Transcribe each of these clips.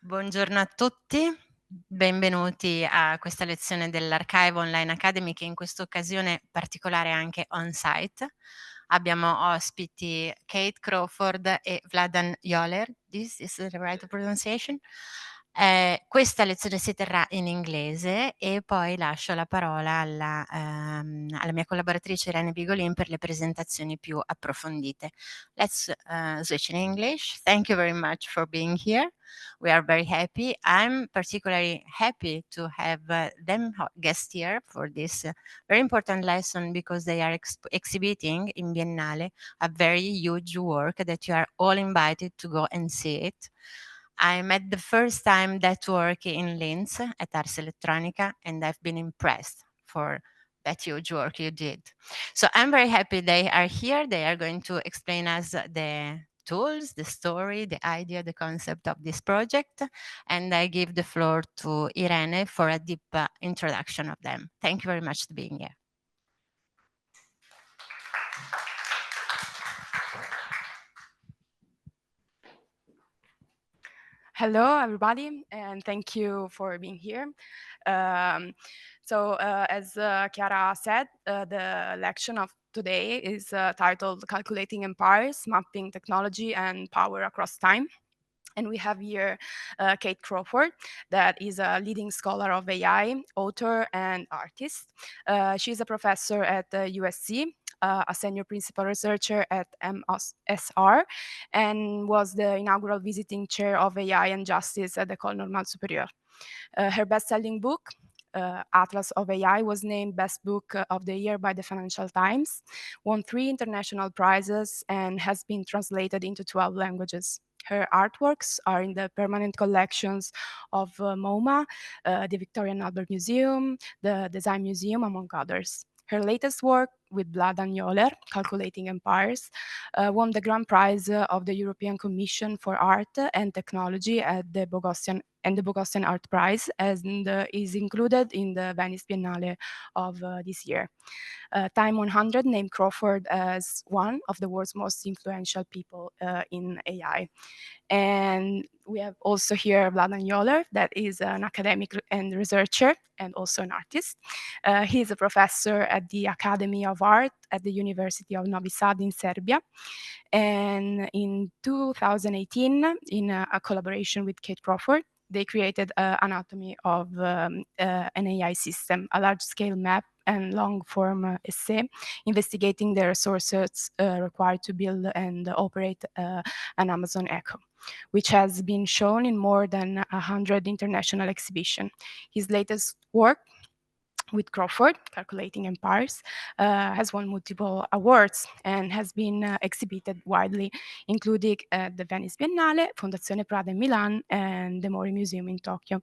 Buongiorno a tutti, benvenuti a questa lezione dell'Archive Online Academy che in questa occasione particolare è anche on-site. Abbiamo ospiti Kate Crawford e Vladan Joler, this is the right pronunciation. Questa lezione si terrà in inglese e poi lascio la parola alla mia collaboratrice Irene Bigolin per le presentazioni più approfondite. Let's switch in English. Thank you very much for being here. We are very happy. I'm particularly happy to have them guest here for this very important lesson because they are exhibiting in Biennale a very huge work that you are all invited to go and see it. I met the first time that work in Linz at Ars Electronica, and I've been impressed for that huge work you did. So I'm very happy they are here. They are going to explain us the tools, the story, the idea, the concept of this project. And I give the floor to Irene for a deep introduction of them. Thank you very much for being here. Hello, everybody, and thank you for being here. As Chiara said, the lecture of today is titled Calculating Empires, Mapping Technology and Power Across Time. And we have here Kate Crawford, that is a leading scholar of AI, author, and artist. She's a professor at USC, a senior principal researcher at MSR, and was the inaugural visiting chair of AI and Justice at the École Normale Supérieure. Her best-selling book, Atlas of AI, was named Best Book of the Year by the Financial Times, won 3 international prizes, and has been translated into 12 languages. Her artworks are in the permanent collections of MoMA, the Victoria and Albert Museum, the Design Museum, among others. Her latest work with Vladan Joler, Calculating Empires, won the grand prize of the European Commission for Art and Technology at the Bogosian Art Prize, and is included in the Venice Biennale of this year. Time 100 named Crawford as one of the world's most influential people in AI. And we have also here Vladan Joler, that is an academic and researcher and also an artist. He is a professor at the Academy of Art at the University of Novi Sad in Serbia. And in 2018, in a collaboration with Kate Crawford, they created Anatomy of an AI system, a large-scale map and long-form essay investigating the resources required to build and operate an Amazon Echo, which has been shown in more than 100 international exhibitions. His latest work with Crawford, Calculating Empires, has won multiple awards and has been exhibited widely, including at the Venice Biennale, Fondazione Prada in Milan, and the Mori Museum in Tokyo.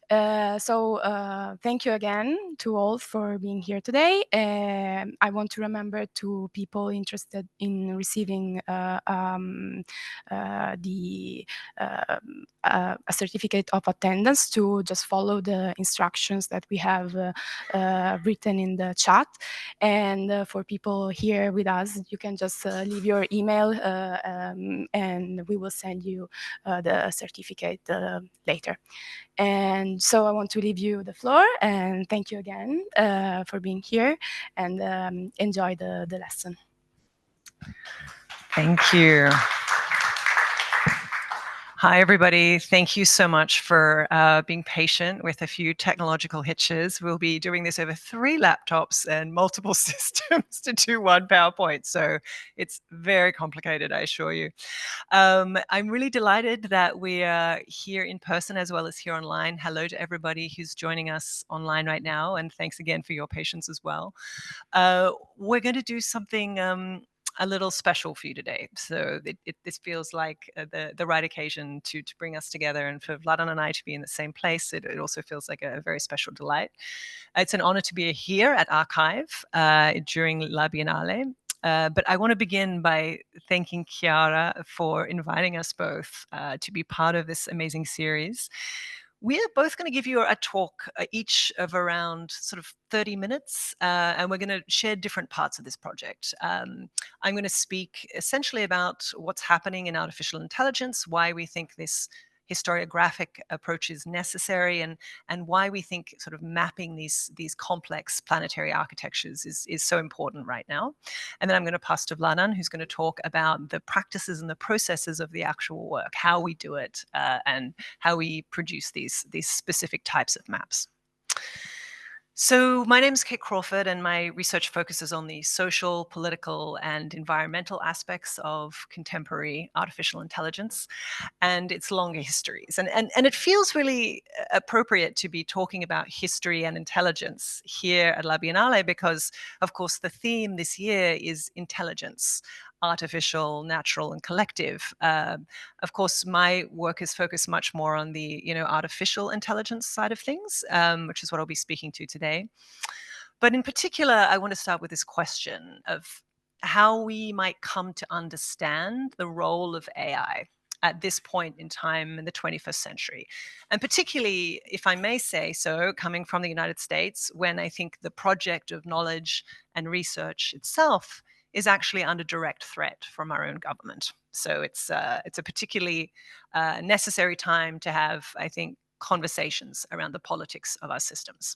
Thank you again to all for being here today. I want to remember to people interested in receiving a certificate of attendance to just follow the instructions that we have written in the chat. And for people here with us, you can just leave your email and we will send you the certificate later. And so I want to leave you the floor, and thank you again for being here, and enjoy the lesson. Thank you. Hi, everybody. Thank you so much for being patient with a few technological hitches. We'll be doing this over 3 laptops and multiple systems to do one PowerPoint. So it's very complicated, I assure you. I'm really delighted that we are here in person as well as here online. Hello to everybody who's joining us online right now. And thanks again for your patience as well. We're going to do something a little special for you today. So this feels like the right occasion to bring us together, and for Vladan and I to be in the same place. It also feels like a very special delight. It's an honor to be here at Archive during La Biennale. But I want to begin by thanking Chiara for inviting us both to be part of this amazing series. We are both going to give you a talk, each of around sort of 30 minutes, and we're going to share different parts of this project. I'm going to speak essentially about what's happening in artificial intelligence, why we think this historiographic approach is necessary, and why we think sort of mapping these complex planetary architectures is so important right now. And then I'm going to pass to Vladan, who's going to talk about the practices and the processes of the actual work, how we do it, and how we produce these specific types of maps. So my name is Kate Crawford, and my research focuses on the social, political, and environmental aspects of contemporary artificial intelligence and its longer histories. And it feels really appropriate to be talking about history and intelligence here at La Biennale because, of course, the theme this year is intelligence. Artificial, natural, and collective. Of course, my work is focused much more on the artificial intelligence side of things, which is what I'll be speaking to today. But in particular, I want to start with this question of how we might come to understand the role of AI at this point in time in the 21st century. And particularly, if I may say so, coming from the United States, when I think the project of knowledge and research itself is actually under direct threat from our own government. So it's a particularly necessary time to have, I think, conversations around the politics of our systems.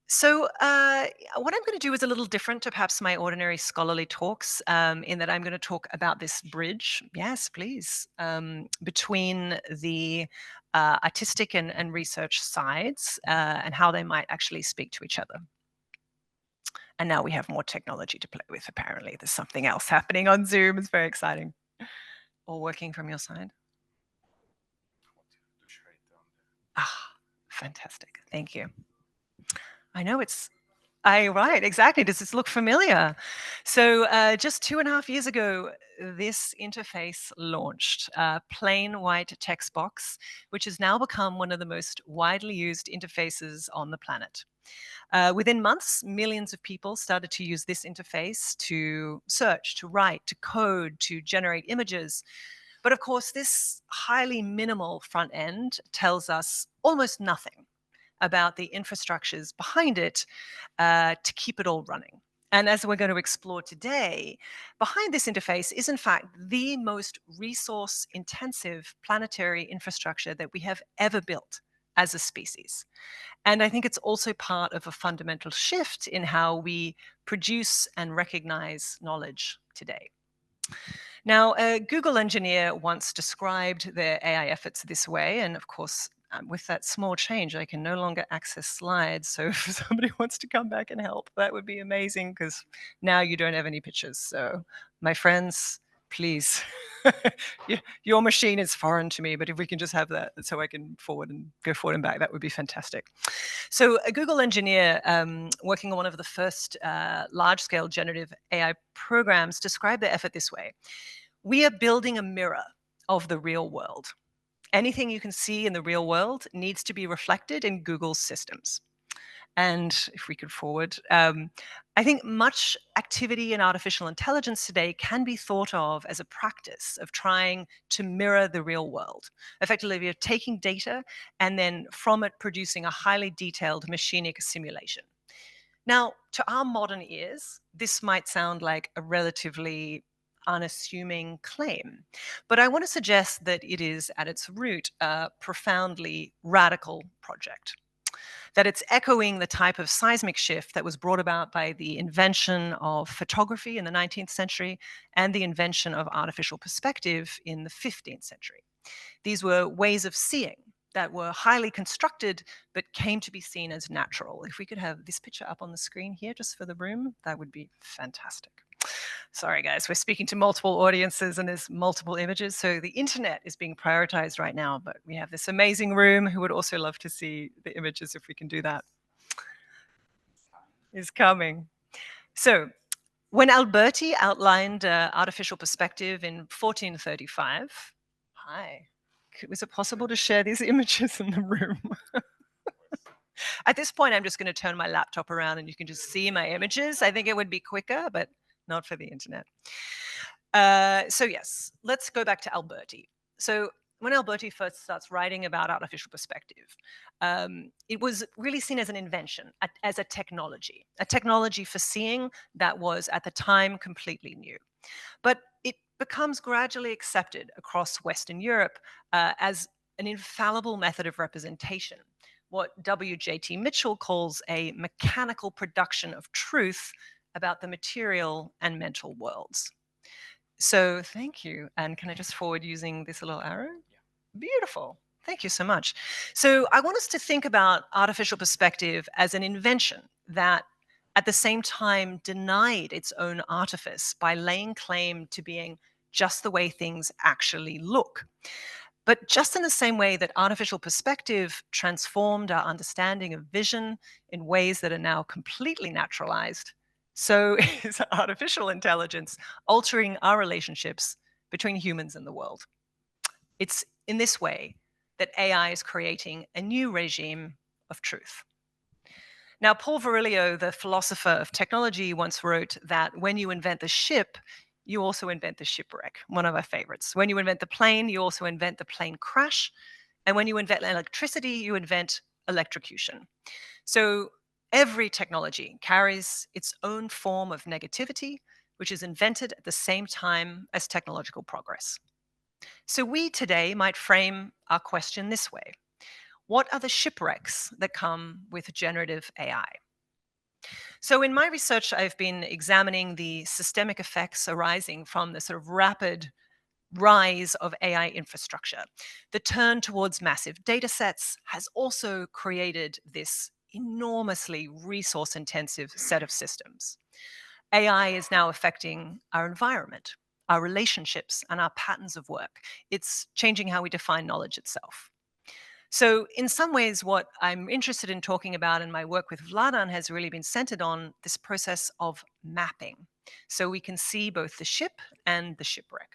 So what I'm going to do is a little different to perhaps my ordinary scholarly talks in that I'm going to talk about this bridge, yes, please, between the artistic and research sides and how they might actually speak to each other. And now we have more technology to play with, apparently. There's something else happening on Zoom. It's very exciting. All working from your side? Ah, fantastic. Thank you. I know it's... right, exactly. Does this look familiar? So just 2.5 years ago, this interface launched, a plain white text box, which has now become one of the most widely used interfaces on the planet. Within months, millions of people started to use this interface to search, to write, to code, to generate images. But of course, this highly minimal front end tells us almost nothing about the infrastructures behind it to keep it all running. And as we're going to explore today, behind this interface is in fact the most resource-intensive planetary infrastructure that we have ever built as a species. And I think it's also part of a fundamental shift in how we produce and recognize knowledge today. Now, a Google engineer once described their AI efforts this way, and of course, with that small change, I can no longer access slides. So if somebody wants to come back and help, that would be amazing because now you don't have any pictures. So my friends, please, your machine is foreign to me, but if we can just have that so I can go forward and back, that would be fantastic. So a Google engineer working on one of the first large-scale generative AI programs described their effort this way. We are building a mirror of the real world. Anything you can see in the real world needs to be reflected in Google's systems. And if we could forward, I think much activity in artificial intelligence today can be thought of as a practice of trying to mirror the real world. Effectively, we are taking data and then from it producing a highly detailed machinic simulation. Now, to our modern ears, this might sound like a relatively unassuming claim, but I want to suggest that it is at its root a profoundly radical project. That it's echoing the type of seismic shift that was brought about by the invention of photography in the 19th century and the invention of artificial perspective in the 15th century. These were ways of seeing that were highly constructed but came to be seen as natural. If we could have this picture up on the screen here just for the room, that would be fantastic. Sorry, guys, we're speaking to multiple audiences and there's multiple images. So the internet is being prioritized right now, but we have this amazing room who would also love to see the images if we can do that. Is coming. So when Alberti outlined artificial perspective in 1435, hi, was it possible to share these images in the room? At this point, I'm just going to turn my laptop around and you can just see my images. I think it would be quicker, but not for the internet. So yes, let's go back to Alberti. So when Alberti first starts writing about artificial perspective, it was really seen as an invention, as a technology for seeing that was at the time completely new. But it becomes gradually accepted across Western Europe as an infallible method of representation, what W.J.T. Mitchell calls a mechanical production of truth about the material and mental worlds. So thank you. And can I just forward using this little arrow? Yeah. Beautiful. Thank you so much. So I want us to think about artificial perspective as an invention that at the same time denied its own artifice by laying claim to being just the way things actually look. But just in the same way that artificial perspective transformed our understanding of vision in ways that are now completely naturalized, so is artificial intelligence altering our relationships between humans and the world. It's in this way that AI is creating a new regime of truth. Now, Paul Virilio, the philosopher of technology, once wrote that when you invent the ship, you also invent the shipwreck, one of our favorites. When you invent the plane, you also invent the plane crash. And when you invent electricity, you invent electrocution. So every technology carries its own form of negativity, which is invented at the same time as technological progress. So we today might frame our question this way. What are the shipwrecks that come with generative AI? So in my research, I've been examining the systemic effects arising from the sort of rapid rise of AI infrastructure. The turn towards massive data sets has also created this enormously resource intensive set of systems. AI is now affecting our environment, our relationships, and our patterns of work. It's changing how we define knowledge itself. So, in some ways, what I'm interested in talking about in my work with Vladan has really been centered on this process of mapping. So we can see both the ship and the shipwreck.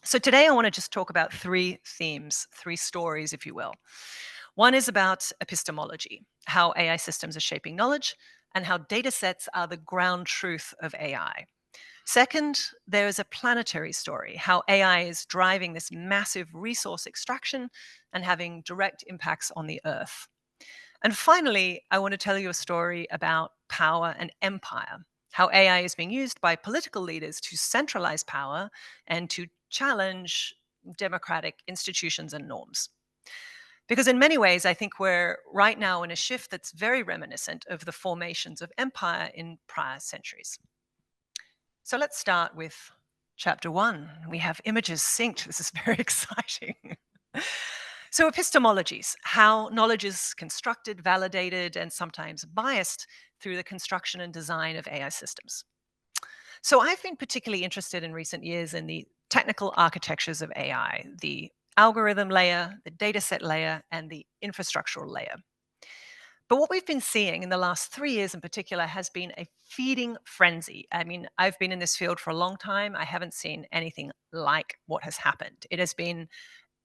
So today I want to just talk about three themes, three stories, if you will. One is about epistemology, how AI systems are shaping knowledge, and how data sets are the ground truth of AI. Second, there is a planetary story, how AI is driving this massive resource extraction and having direct impacts on the Earth. And finally, I want to tell you a story about power and empire, how AI is being used by political leaders to centralize power and to challenge democratic institutions and norms. Because in many ways, I think we're right now in a shift that's very reminiscent of the formations of empire in prior centuries. So let's start with chapter 1. We have images synced. This is very exciting. So epistemologies, how knowledge is constructed, validated, and sometimes biased through the construction and design of AI systems. So I've been particularly interested in recent years in the technical architectures of AI, the algorithm layer, the dataset layer, and the infrastructural layer. But what we've been seeing in the last 3 years in particular has been a feeding frenzy. I mean, I've been in this field for a long time. I haven't seen anything like what has happened. It has been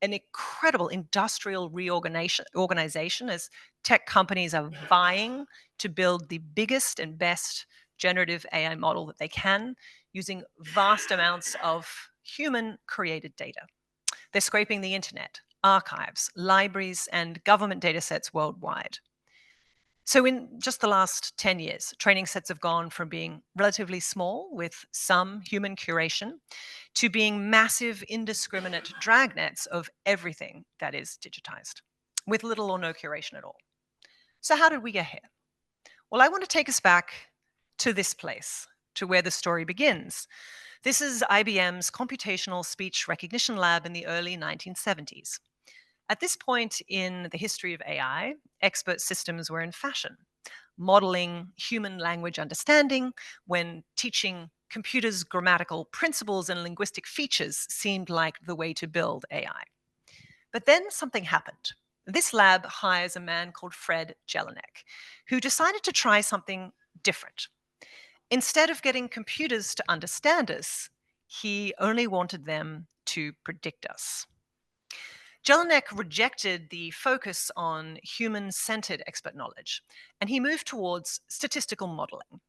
an incredible industrial reorganization as tech companies are vying to build the biggest and best generative AI model that they can using vast amounts of human created data. They're scraping the internet, archives, libraries, and government data sets worldwide. So, in just the last 10 years, training sets have gone from being relatively small with some human curation to being massive, indiscriminate dragnets of everything that is digitized, with little or no curation at all. So, how did we get here? Well, I want to take us back to this place, to where the story begins. This is IBM's Computational Speech Recognition Lab in the early 1970s. At this point in the history of AI, expert systems were in fashion, modeling human language understanding when teaching computers grammatical principles and linguistic features seemed like the way to build AI. But then something happened. This lab hires a man called Fred Jelinek, who decided to try something different. Instead of getting computers to understand us, he only wanted them to predict us. Jelinek rejected the focus on human-centered expert knowledge, and he moved towards statistical modeling.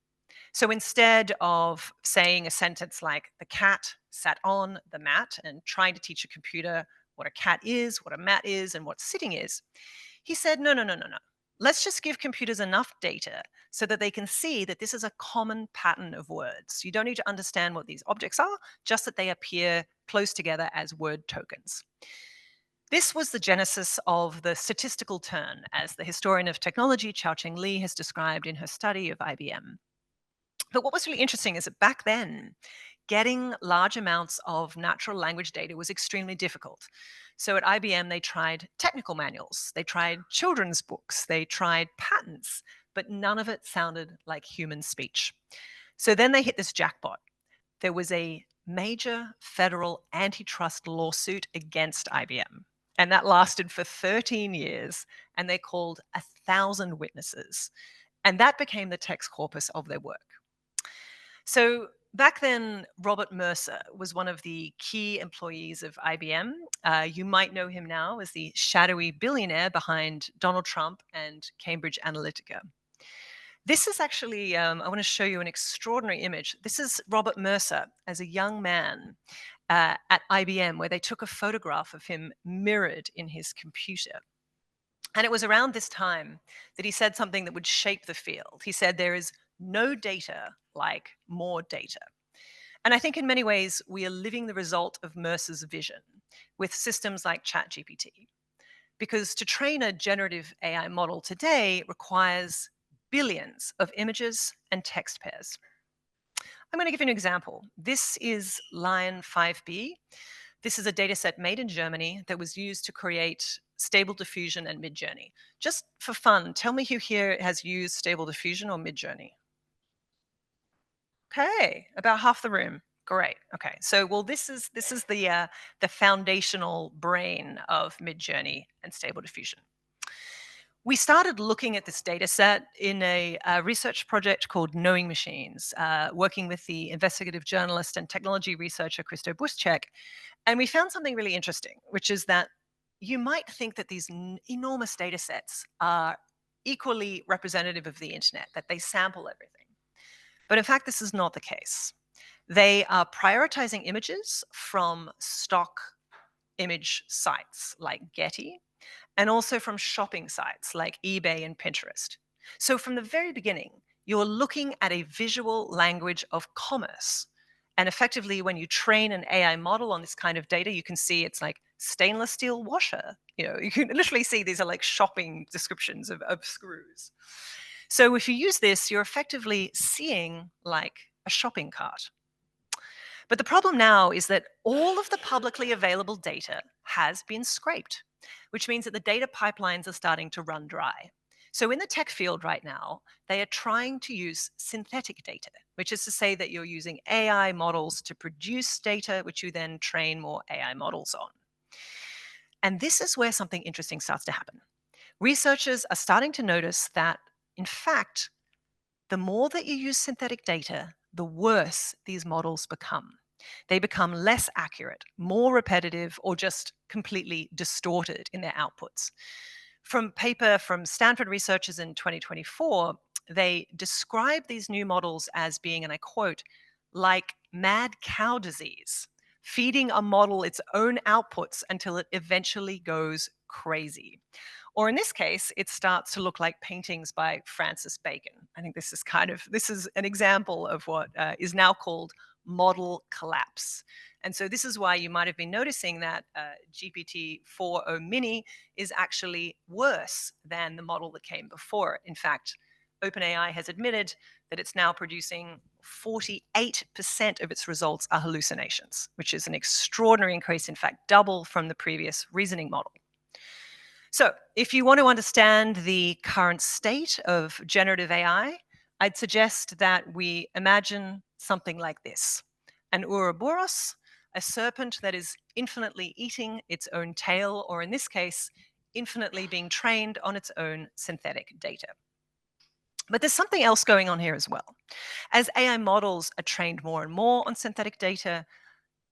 So instead of saying a sentence like, the cat sat on the mat, and trying to teach a computer what a cat is, what a mat is, and what sitting is, he said, no. let's just give computers enough data so that they can see that this is a common pattern of words. You don't need to understand what these objects are, just that they appear close together as word tokens. This was the genesis of the statistical turn, as the historian of technology Xiaoqing Li has described in her study of IBM. But what was really interesting is that back then, getting large amounts of natural language data was extremely difficult. So at IBM, they tried technical manuals, they tried children's books, they tried patents, but none of it sounded like human speech. So then they hit this jackpot. There was a major federal antitrust lawsuit against IBM. And that lasted for 13 years, and they called 1,000 witnesses. And that became the text corpus of their work. So back then, Robert Mercer was one of the key employees of IBM. You might know him now as the shadowy billionaire behind Donald Trump and Cambridge Analytica. This is actually, I want to show you an extraordinary image. This is Robert Mercer as a young man at IBM, where they took a photograph of him mirrored in his computer. And it was around this time that he said something that would shape the field. He said, there is no data like more data. And I think in many ways, we are living the result of Mercer's vision with systems like ChatGPT. Because to train a generative AI model today requires billions of images and text pairs. I'm going to give you an example. This is Lion 5B. This is a data set made in Germany that was used to create Stable Diffusion and Midjourney. Just for fun, tell me who here has used Stable Diffusion or Midjourney. Okay, about half the room. Great. Okay, so well, this is the foundational brain of Midjourney and Stable Diffusion. We started looking at this data set in a research project called Knowing Machines, working with the investigative journalist and technology researcher Christo Buschek. And we found something really interesting, which is that you might think that these enormous data sets are equally representative of the internet, that they sample everything. But in fact, this is not the case. They are prioritizing images from stock image sites like Getty, and also from shopping sites like eBay and Pinterest. So from the very beginning, you're looking at a visual language of commerce. And effectively, when you train an AI model on this kind of data, you can see it's like stainless steel washer. You can literally see these are like shopping descriptions of screws. So if you use this, you're effectively seeing like a shopping cart. But the problem now is that all of the publicly available data has been scraped, which means that the data pipelines are starting to run dry. So in the tech field right now, they are trying to use synthetic data, which is to say that you're using AI models to produce data, which you then train more AI models on. And this is where something interesting starts to happen. Researchers are starting to notice that, in fact, the more that you use synthetic data, the worse these models become. They become less accurate, more repetitive, or just completely distorted in their outputs. From paper from Stanford researchers in 2024, they describe these new models as being, and I quote, like mad cow disease, feeding a model its own outputs until it eventually goes crazy. Or in this case, it starts to look like paintings by Francis Bacon. I think this is an example of what is now called model collapse. And so this is why you might have been noticing that GPT-4o Mini is actually worse than the model that came before it. In fact, OpenAI has admitted that it's now producing 48% of its results are hallucinations, which is an extraordinary increase, in fact, double from the previous reasoning model. So if you want to understand the current state of generative AI, I'd suggest that we imagine something like this: an Ouroboros, a serpent that is infinitely eating its own tail, or in this case, infinitely being trained on its own synthetic data. But there's something else going on here as well. As AI models are trained more and more on synthetic data,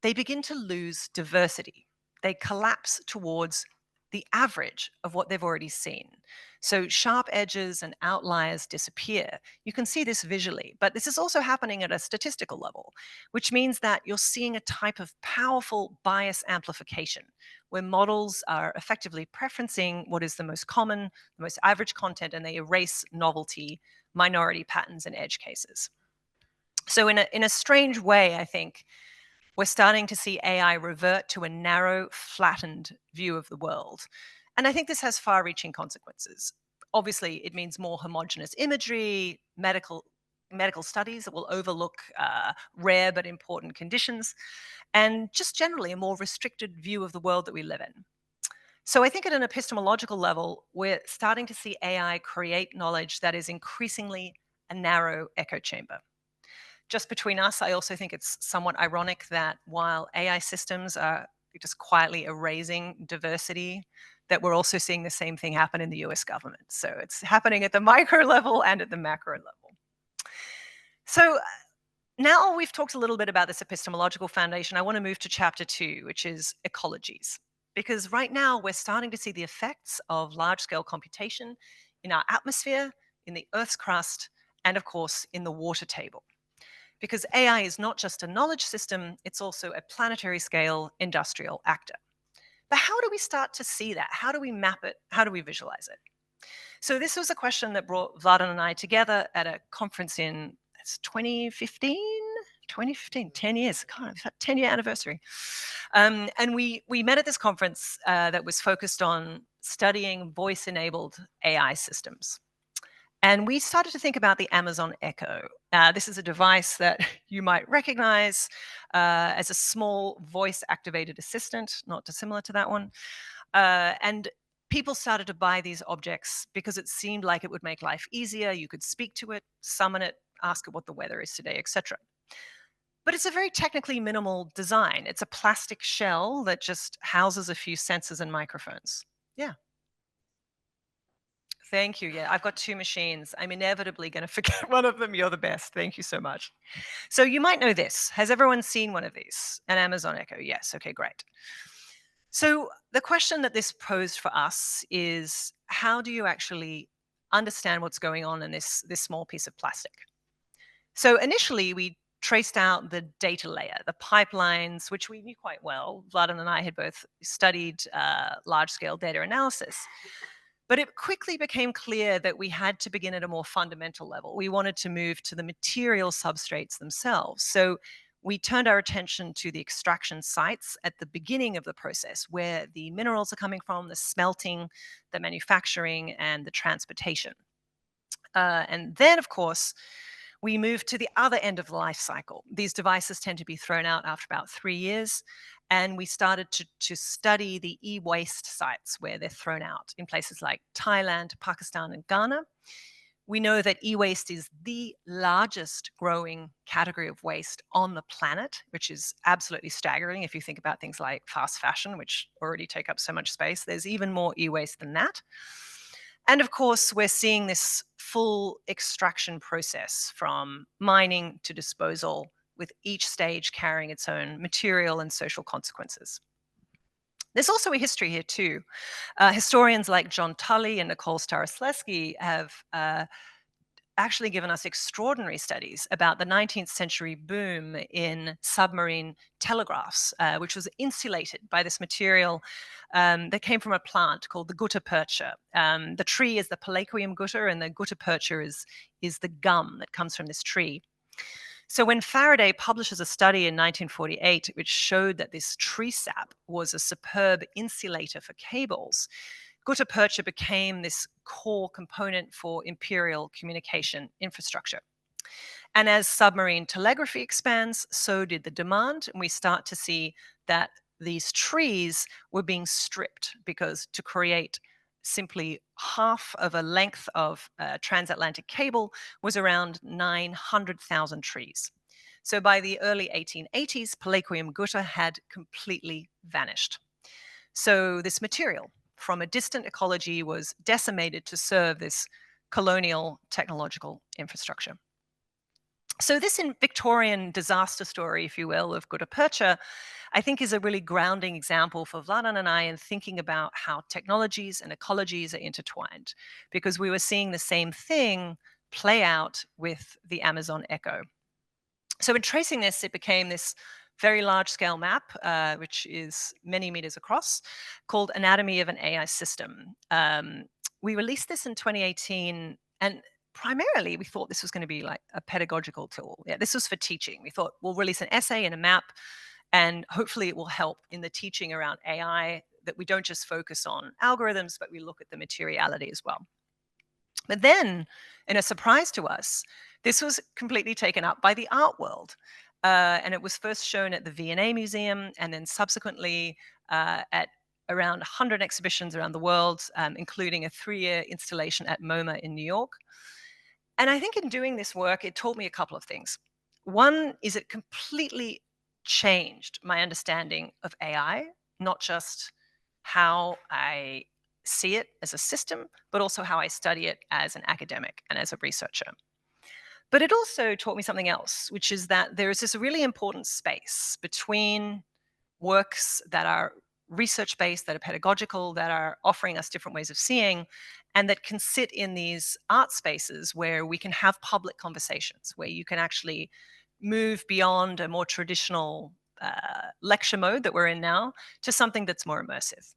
they begin to lose diversity. They collapse towards the average of what they've already seen. So sharp edges and outliers disappear. You can see this visually, but this is also happening at a statistical level, which means that you're seeing a type of powerful bias amplification, where models are effectively preferencing what is the most common, the most average content, and they erase novelty, minority patterns, and edge cases. So in a strange way, I think, we're starting to see AI revert to a narrow, flattened view of the world. And I think this has far-reaching consequences. Obviously, it means more homogeneous imagery, medical studies that will overlook rare but important conditions, and just generally a more restricted view of the world that we live in. So I think at an epistemological level, we're starting to see AI create knowledge that is increasingly a narrow echo chamber. Just between us, I also think it's somewhat ironic that while AI systems are just quietly erasing diversity, that we're also seeing the same thing happen in the US government. So it's happening at the micro level and at the macro level. So now we've talked a little bit about this epistemological foundation, I want to move to chapter 2, which is ecologies. Because right now we're starting to see the effects of large-scale computation in our atmosphere, in the Earth's crust, and of course in the water table. Because AI is not just a knowledge system, it's also a planetary scale industrial actor. But how do we start to see that? How do we map it? How do we visualize it? So this was a question that brought Vladan and I together at a conference in 2015, 10 years, God, 10-year anniversary. And we met at this conference that was focused on studying voice-enabled AI systems. And we started to think about the Amazon Echo. This is a device that you might recognize as a small voice-activated assistant, not dissimilar to that one. And people started to buy these objects because it seemed like it would make life easier. You could speak to it, summon it, ask it what the weather is today, etc. But it's a very technically minimal design. It's a plastic shell that just houses a few sensors and microphones. Yeah. Thank you. Yeah, I've got 2 machines. I'm inevitably going to forget one of them. You're the best. Thank you so much. So you might know this. Has everyone seen one of these? An Amazon Echo? Yes. Okay, great. So the question that this posed for us is, how do you actually understand what's going on in this small piece of plastic? So initially, we traced out the data layer, the pipelines, which we knew quite well. Vladan and I had both studied large-scale data analysis. But it quickly became clear that we had to begin at a more fundamental level. We wanted to move to the material substrates themselves. So we turned our attention to the extraction sites at the beginning of the process, where the minerals are coming from, the smelting, the manufacturing, and the transportation. And then, of course, we moved to the other end of the life cycle. These devices tend to be thrown out after about 3 years. And we started to study the e-waste sites where they're thrown out in places like Thailand, Pakistan, and Ghana. We know that e-waste is the largest growing category of waste on the planet, which is absolutely staggering if you think about things like fast fashion, which already take up so much space. There's even more e-waste than that. And of course, we're seeing this full extraction process from mining to disposal, with each stage carrying its own material and social consequences. There's also a history here too. Historians like John Tully and Nicole Staroslewski have actually given us extraordinary studies about the 19th century boom in submarine telegraphs, which was insulated by this material that came from a plant called the gutta percha. The tree is the Palaquium gutta, and the gutta percha is the gum that comes from this tree. So when Faraday publishes a study in 1948, which showed that this tree sap was a superb insulator for cables, gutta percha became this core component for imperial communication infrastructure. And as submarine telegraphy expands, so did the demand. And we start to see that these trees were being stripped, because to create simply half of a length of transatlantic cable was around 900,000 trees. So by the early 1880s, Palaquium gutta had completely vanished. So this material from a distant ecology was decimated to serve this colonial technological infrastructure. So this Victorian disaster story, if you will, of Gutta Percha, I think is a really grounding example for Vladan and I in thinking about how technologies and ecologies are intertwined, because we were seeing the same thing play out with the Amazon echo. So in tracing this, it became this very large-scale map, which is many meters across, called Anatomy of an AI System. We released this in 2018, and primarily we thought this was going to be like a pedagogical tool. Yeah, this was for teaching. We thought we'll release an essay and a map, and hopefully it will help in the teaching around AI, that we don't just focus on algorithms, but we look at the materiality as well. But then, in a surprise to us, this was completely taken up by the art world. And it was first shown at the V&A Museum, and then subsequently at around 100 exhibitions around the world, including a 3-year installation at MoMA in New York. And I think in doing this work, it taught me a couple of things. One is it completely changed my understanding of AI, not just how I see it as a system, but also how I study it as an academic and as a researcher. But it also taught me something else, which is that there is this really important space between works that are research-based, that are pedagogical, that are offering us different ways of seeing, and that can sit in these art spaces where we can have public conversations, where you can actually move beyond a more traditional lecture mode that we're in now to something that's more immersive.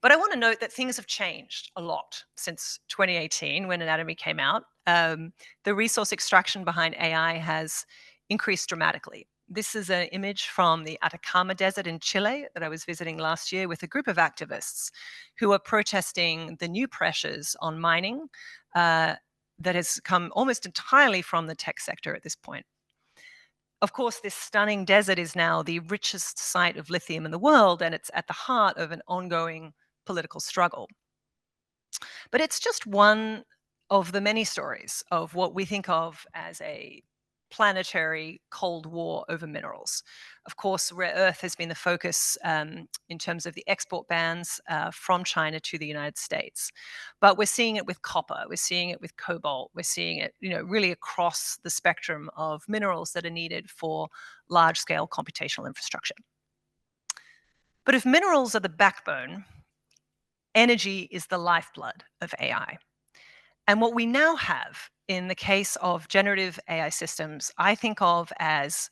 But I want to note that things have changed a lot since 2018 when Anatomy came out. The resource extraction behind AI has increased dramatically. This is an image from the Atacama Desert in Chile that I was visiting last year with a group of activists who are protesting the new pressures on mining that has come almost entirely from the tech sector at this point. Of course, this stunning desert is now the richest site of lithium in the world, and it's at the heart of an ongoing political struggle. But it's just one of the many stories of what we think of as a planetary Cold War over minerals. Of course, rare earth has been the focus in terms of the export bans from China to the United States. But we're seeing it with copper, we're seeing it with cobalt, we're seeing it, really across the spectrum of minerals that are needed for large-scale computational infrastructure. But if minerals are the backbone, energy is the lifeblood of AI. And what we now have in the case of generative AI systems, I think of as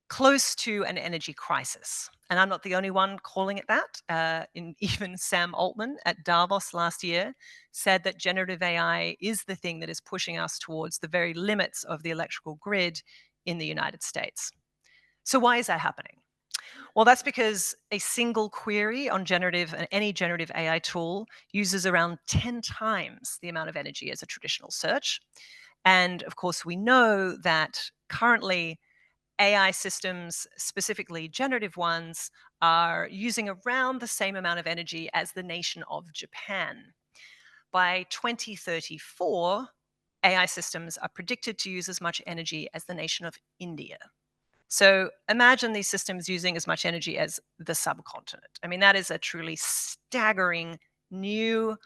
close to an energy crisis. And I'm not the only one calling it that. Even Sam Altman at Davos last year said that generative AI is the thing that is pushing us towards the very limits of the electrical grid in the United States. So why is that happening? Well, that's because a single query on any generative AI tool uses around 10 times the amount of energy as a traditional search. And of course, we know that currently AI systems, specifically generative ones, are using around the same amount of energy as the nation of Japan. By 2034, AI systems are predicted to use as much energy as the nation of India. So imagine these systems using as much energy as the subcontinent. I mean, that is a truly staggering new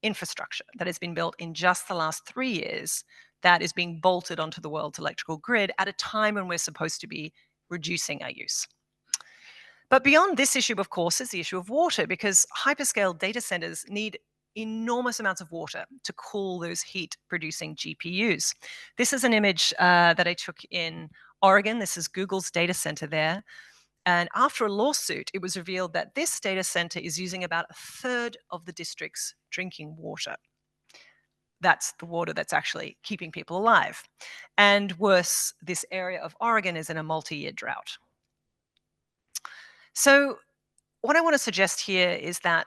infrastructure that has been built in just the last 3 years that is being bolted onto the world's electrical grid at a time when we're supposed to be reducing our use. But beyond this issue, of course, is the issue of water, because hyperscale data centers need enormous amounts of water to cool those heat-producing GPUs. This is an image that I took in Oregon. This is Google's data center there. And after a lawsuit, it was revealed that this data center is using about a third of the district's drinking water. That's the water that's actually keeping people alive. And worse, this area of Oregon is in a multi-year drought. So what I want to suggest here is that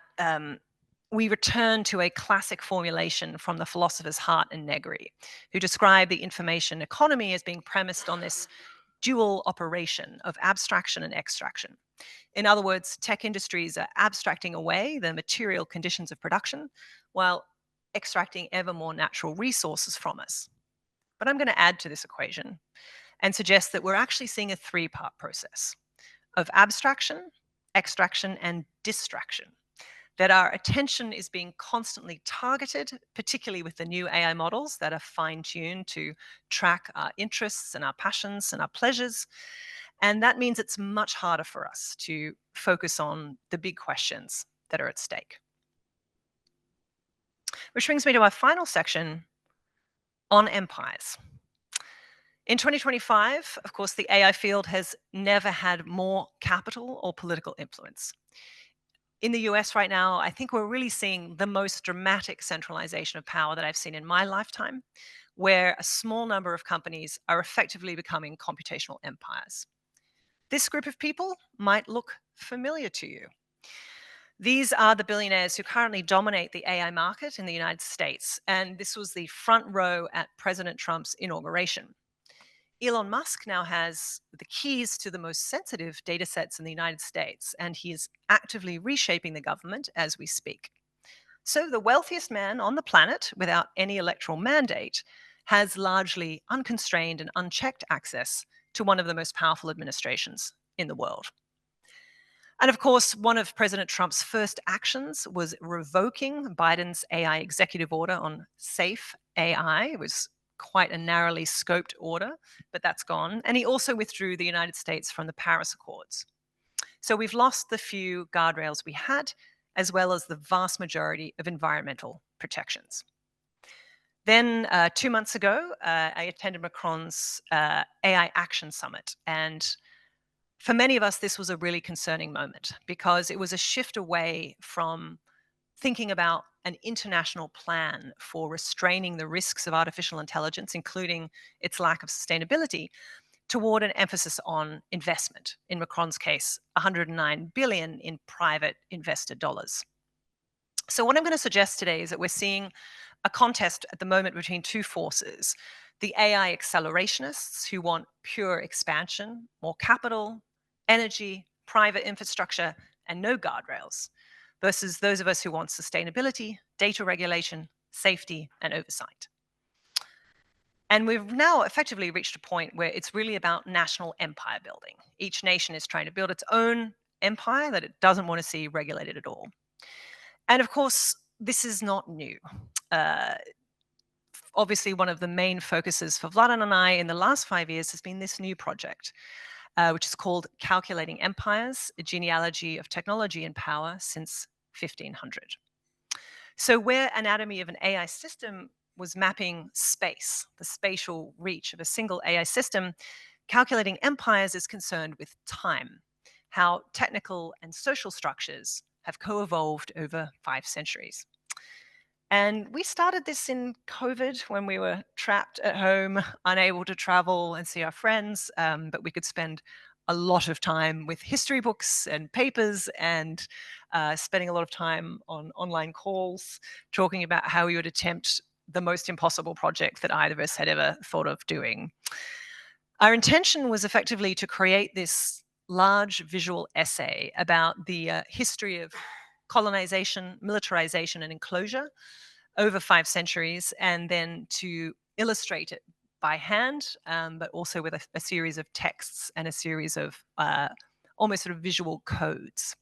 we return to a classic formulation from the philosophers Hart and Negri, who describe the information economy as being premised on this dual operation of abstraction and extraction. In other words, tech industries are abstracting away the material conditions of production while extracting ever more natural resources from us. But I'm going to add to this equation and suggest that we're actually seeing a 3-part process of abstraction, extraction, and distraction. that our attention is being constantly targeted, particularly with the new AI models that are fine-tuned to track our interests and our passions and our pleasures. And that means it's much harder for us to focus on the big questions that are at stake. Which brings me to our final section on empires. In 2025, of course, the AI field has never had more capital or political influence. In the US right now, I think we're really seeing the most dramatic centralization of power that I've seen in my lifetime, where a small number of companies are effectively becoming computational empires. This group of people might look familiar to you. These are the billionaires who currently dominate the AI market in the United States, and this was the front row at President Trump's inauguration. Elon Musk now has the keys to the most sensitive data sets in the United States, and he is actively reshaping the government as we speak. So the wealthiest man on the planet, without any electoral mandate, has largely unconstrained and unchecked access to one of the most powerful administrations in the world. And of course, one of President Trump's first actions was revoking Biden's AI executive order on safe AI. It was quite a narrowly scoped order, but that's gone. And he also withdrew the United States from the Paris Accords. So we've lost the few guardrails we had, as well as the vast majority of environmental protections. Then 2 months ago, I attended Macron's AI Action Summit. And for many of us, this was a really concerning moment because it was a shift away from thinking about an international plan for restraining the risks of artificial intelligence, including its lack of sustainability, toward an emphasis on investment. In Macron's case, 109 billion in private investor dollars. So what I'm going to suggest today is that we're seeing a contest at the moment between two forces: the AI accelerationists who want pure expansion, more capital, energy, private infrastructure, and no guardrails, versus those of us who want sustainability, data regulation, safety, and oversight. And we've now effectively reached a point where it's really about national empire building. Each nation is trying to build its own empire that it doesn't want to see regulated at all. And of course, this is not new. Obviously, one of the main focuses for Vladan and I in the last 5 years has been this new project, which is called Calculating Empires, a Genealogy of Technology and Power since 1500. So where Anatomy of an AI System was mapping space, the spatial reach of a single AI system, Calculating Empires is concerned with time, how technical and social structures have co-evolved over 5 centuries. And we started this in COVID when we were trapped at home, unable to travel and see our friends, but we could spend a lot of time with history books and papers and spending a lot of time on online calls, talking about how we would attempt the most impossible project that either of us had ever thought of doing. Our intention was effectively to create this large visual essay about the history of colonization, militarization, and enclosure over 5 centuries, and then to illustrate it by hand, but also with a series of texts and a series of almost sort of visual codes.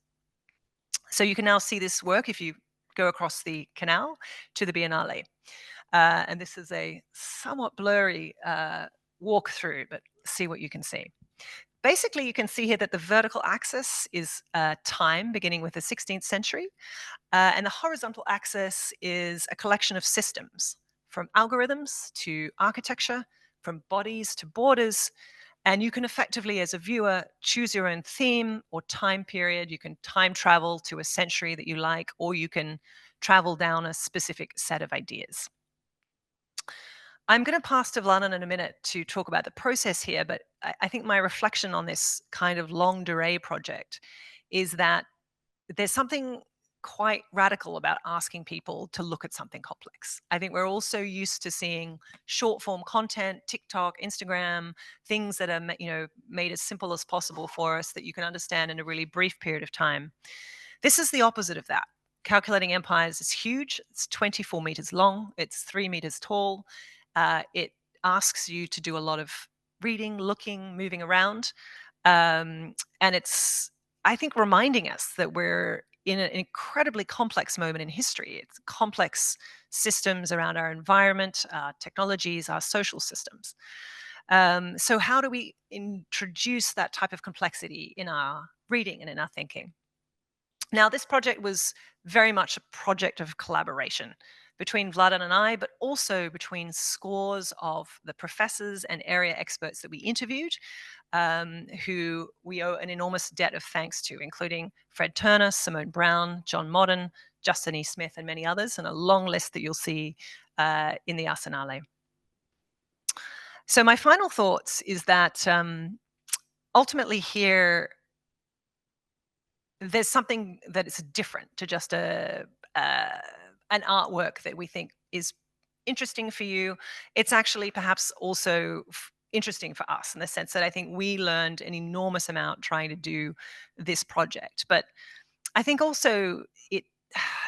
So you can now see this work if you go across the canal to the Biennale. And this is a somewhat blurry walkthrough, but see what you can see. Basically, you can see here that the vertical axis is time, beginning with the 16th century, and the horizontal axis is a collection of systems, from algorithms to architecture, from bodies to borders. And you can effectively, as a viewer, choose your own theme or time period. You can time travel to a century that you like, or you can travel down a specific set of ideas. I'm going to pass to Vladan in a minute to talk about the process here, but I think my reflection on this kind of longue durée project is that there's something quite radical about asking people to look at something complex. I think we're also used to seeing short form content, TikTok, Instagram, things that are made as simple as possible for us that you can understand in a really brief period of time. This is the opposite of that. Calculating Empires is huge. It's 24 meters long. It's 3 meters tall. It asks you to do a lot of reading, looking, moving around. And it's, I think, reminding us that we're in an incredibly complex moment in history. It's complex systems around our environment, our technologies, our social systems. So how do we introduce that type of complexity in our reading and in our thinking? Now, this project was very much a project of collaboration between Vladan and I, but also between scores of the professors and area experts that we interviewed, who we owe an enormous debt of thanks to, including Fred Turner, Simone Brown, John Modern, Justin E. Smith, and many others, and a long list that you'll see in the Arsenale. So my final thoughts is that ultimately here, there's something that is different to just an artwork that we think is interesting for you. It's actually perhaps also interesting for us in the sense that I think we learned an enormous amount trying to do this project. But I think also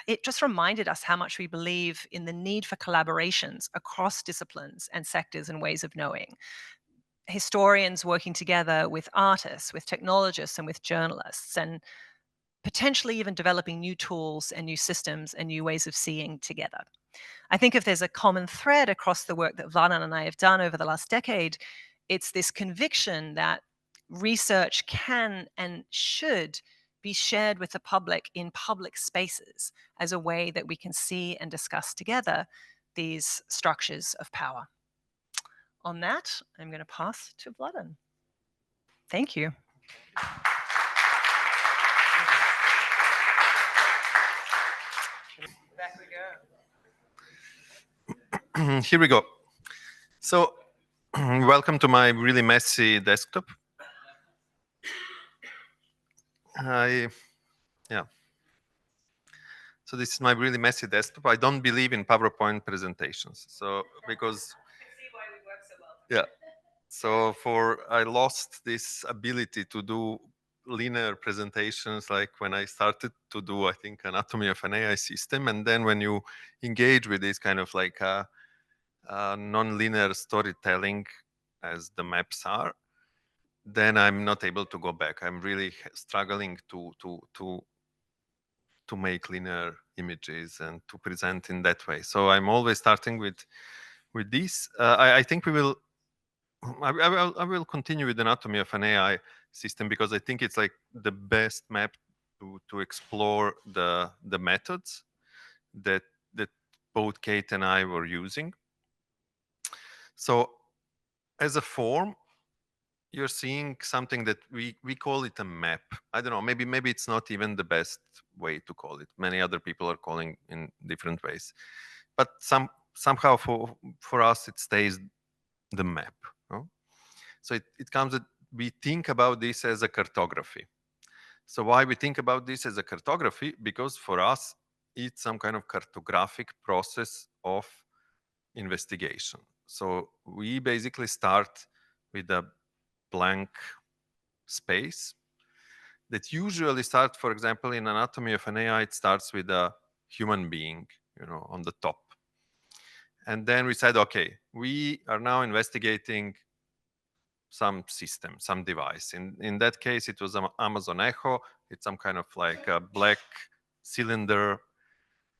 it just reminded us how much we believe in the need for collaborations across disciplines and sectors and ways of knowing. Historians working together with artists, with technologists, and with journalists, and potentially even developing new tools and new systems and new ways of seeing together. I think if there's a common thread across the work that Vladan and I have done over the last decade, it's this conviction that research can and should be shared with the public in public spaces as a way that we can see and discuss together these structures of power. On that, I'm going to pass to Vladan. Thank you. Back we go. Here we go. So, welcome to my really messy desktop. So this is my really messy desktop. I don't believe in PowerPoint presentations. So because yeah. So I lost this ability to do linear presentations like when I started to do, I think, anatomy of an AI system. And then when you engage with this kind of like non-linear storytelling as the maps are, then I'm not able to go back. I'm really struggling to make linear images and to present in that way. So I'm always starting with this. I think we will. I will continue with anatomy of an AI system because I think it's like the best map to explore the methods that both Kate and I were using. So as a form, you're seeing something that we call it a map. I don't know, maybe it's not even the best way to call it. Many other people are calling in different ways. But somehow for us, it stays the map. No? So it comes that we think about this as a cartography. So why we think about this as a cartography? Because for us, it's some kind of cartographic process of investigation. So we basically start with a blank space that usually starts, for example, in anatomy of an AI, it starts with a human being, on the top. And then we said, okay, we are now investigating some system, some device. In that case, it was Amazon Echo. It's some kind of like a black cylinder.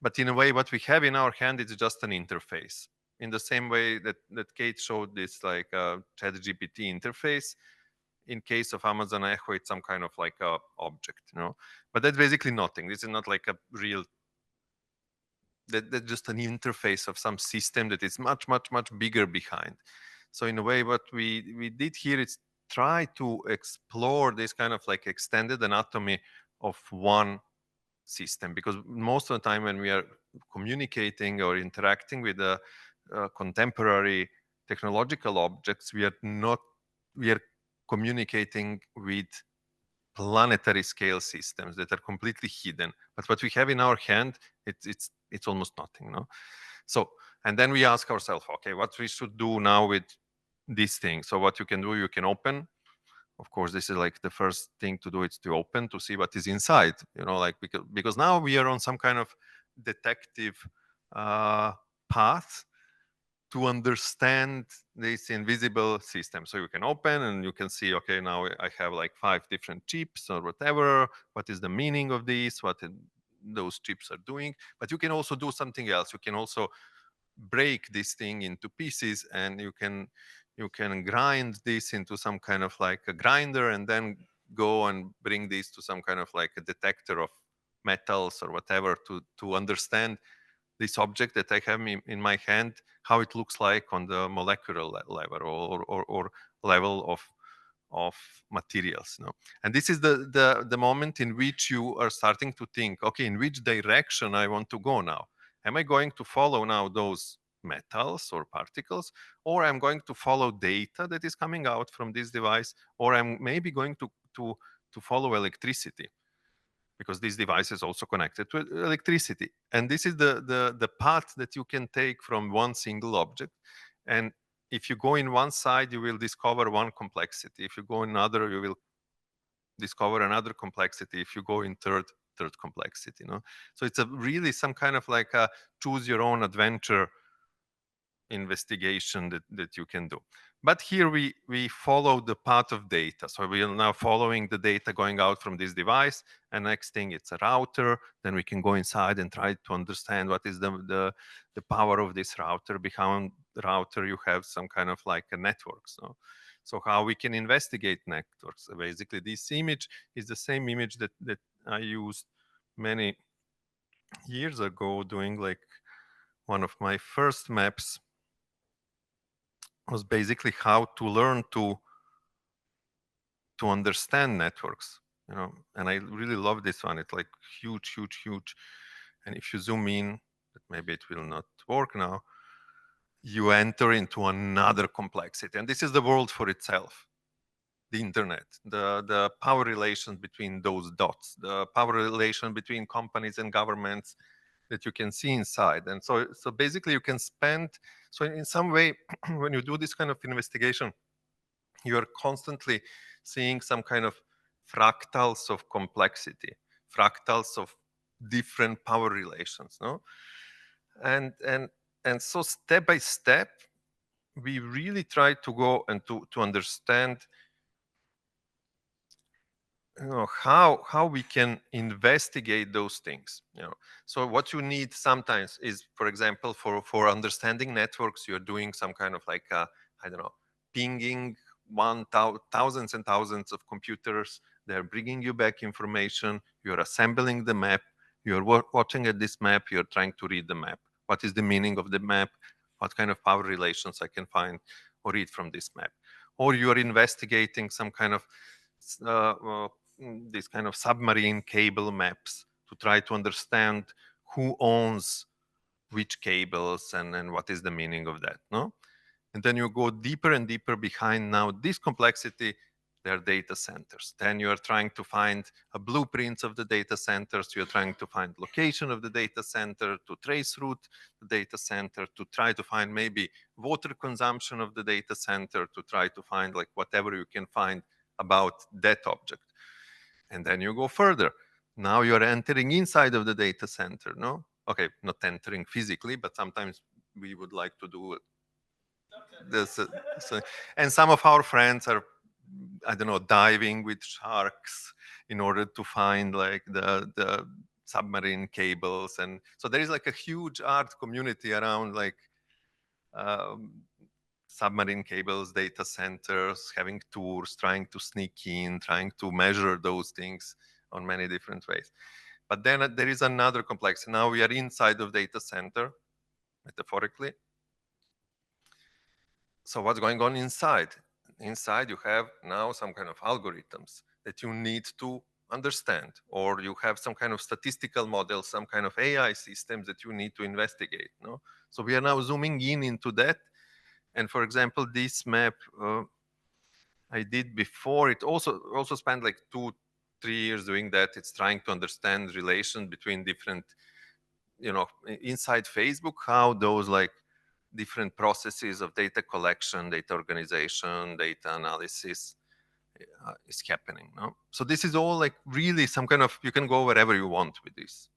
But in a way, what we have in our hand is just an interface. In the same way that Kate showed this like ChatGPT interface, in case of Amazon Echo, it's some kind of like a object, But that's basically nothing. This is not like a real. That's just an interface of some system that is much, much, much bigger behind. So in a way, what we did here is try to explore this kind of like extended anatomy of one system, because most of the time when we are communicating or interacting with the contemporary technological objects, we are communicating with planetary scale systems that are completely hidden. But what we have in our hand, it's almost nothing, no? So, and then we ask ourselves, okay, what we should do now with this thing? So what you can do, you can open. Of course, this is like the first thing to do, is to open to see what is inside, like because now we are on some kind of detective path to understand this invisible system. So you can open and you can see, okay, now I have like 5 different chips or whatever. What is the meaning of this? What those chips are doing? But you can also do something else. You can also break this thing into pieces, and you can grind this into some kind of like a grinder, and then go and bring this to some kind of like a detector of metals or whatever to understand this object that I have in my hand, how it looks like on the molecular level or level of materials. And this is the moment in which you are starting to think, okay, in which direction I want to go now. Am I going to follow now those metals or particles, or I'm going to follow data that is coming out from this device, or I'm maybe going to follow electricity, because this device is also connected to electricity. And this is the path that you can take from one single object. And if you go in one side, you will discover one complexity. If you go in another, you will discover another complexity. If you go in third complexity. So it's a really some kind of like a choose your own adventure investigation that you can do. But here we follow the path of data. So we are now following the data going out from this device, and next thing it's a router. Then we can go inside and try to understand what is the power of this router. Behind the router you have some kind of like a network. So how we can investigate networks. Basically this image is the same image that I used many years ago doing like one of my first maps. Was basically how to learn to understand networks, and I really love this one. It's like huge. And if you zoom in, maybe it will not work now, you enter into another complexity. And this is the world for itself, the internet, the power relations between those dots, the power relation between companies and governments that you can see inside. And so basically you can spend, so in some way, when you do this kind of investigation, you are constantly seeing some kind of fractals of complexity, fractals of different power relations, no? And so step by step, we really try to go and to understand how we can investigate those things. So what you need sometimes is, for example, for understanding networks, you're doing some kind of like I don't know, pinging thousands and thousands of computers. They're bringing you back information. You're assembling the map. You're watching at this map. You're trying to read the map. What is the meaning of the map? What kind of power relations I can find or read from this map? Or you're investigating some kind of these kind of submarine cable maps to try to understand who owns which cables and what is the meaning of that, no? And then you go deeper and deeper behind now this complexity, their data centers. Then you are trying to find a blueprint of the data centers. You're trying to find location of the data center, to trace route the data center, to try to find maybe water consumption of the data center, to try to find like whatever you can find about that object. And then you go further. Now you're entering inside of the data center, no? Okay, not entering physically, but sometimes we would like to do this. And some of our friends are, I don't know, diving with sharks in order to find like the submarine cables. And so there is like a huge art community around like submarine cables, data centers, having tours, trying to sneak in, trying to measure those things on many different ways. But then there is another complexity. Now we are inside of data center, metaphorically. So what's going on inside? Inside you have now some kind of algorithms that you need to understand, or you have some kind of statistical model, some kind of AI systems that you need to investigate. No? So we are now zooming in into that. And for example, this map I did before, it also spent like 2-3 years doing that. It's trying to understand relation between different, inside Facebook, how those like different processes of data collection, data organization, data analysis is happening. No? So this is all like really some kind of, you can go wherever you want with this,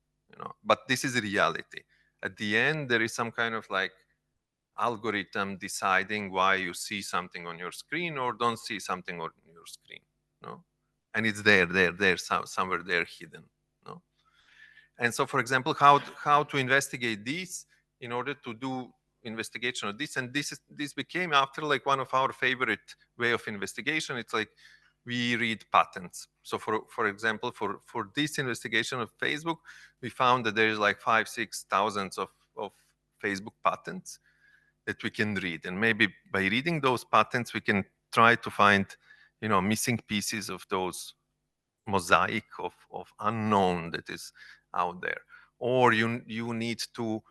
but this is reality. At the end, there is some kind of like algorithm deciding why you see something on your screen or don't see something on your screen, no? And it's there, somewhere there hidden, no? And so, for example, how to investigate this in order to do investigation of this, and this became after like one of our favorite way of investigation. It's like we read patents. So for example, for this investigation of Facebook, we found that there is like 5-6 thousands of Facebook patents that we can read, and maybe by reading those patents we can try to find, you know, missing pieces of those mosaic of unknown that is out there. Or you need to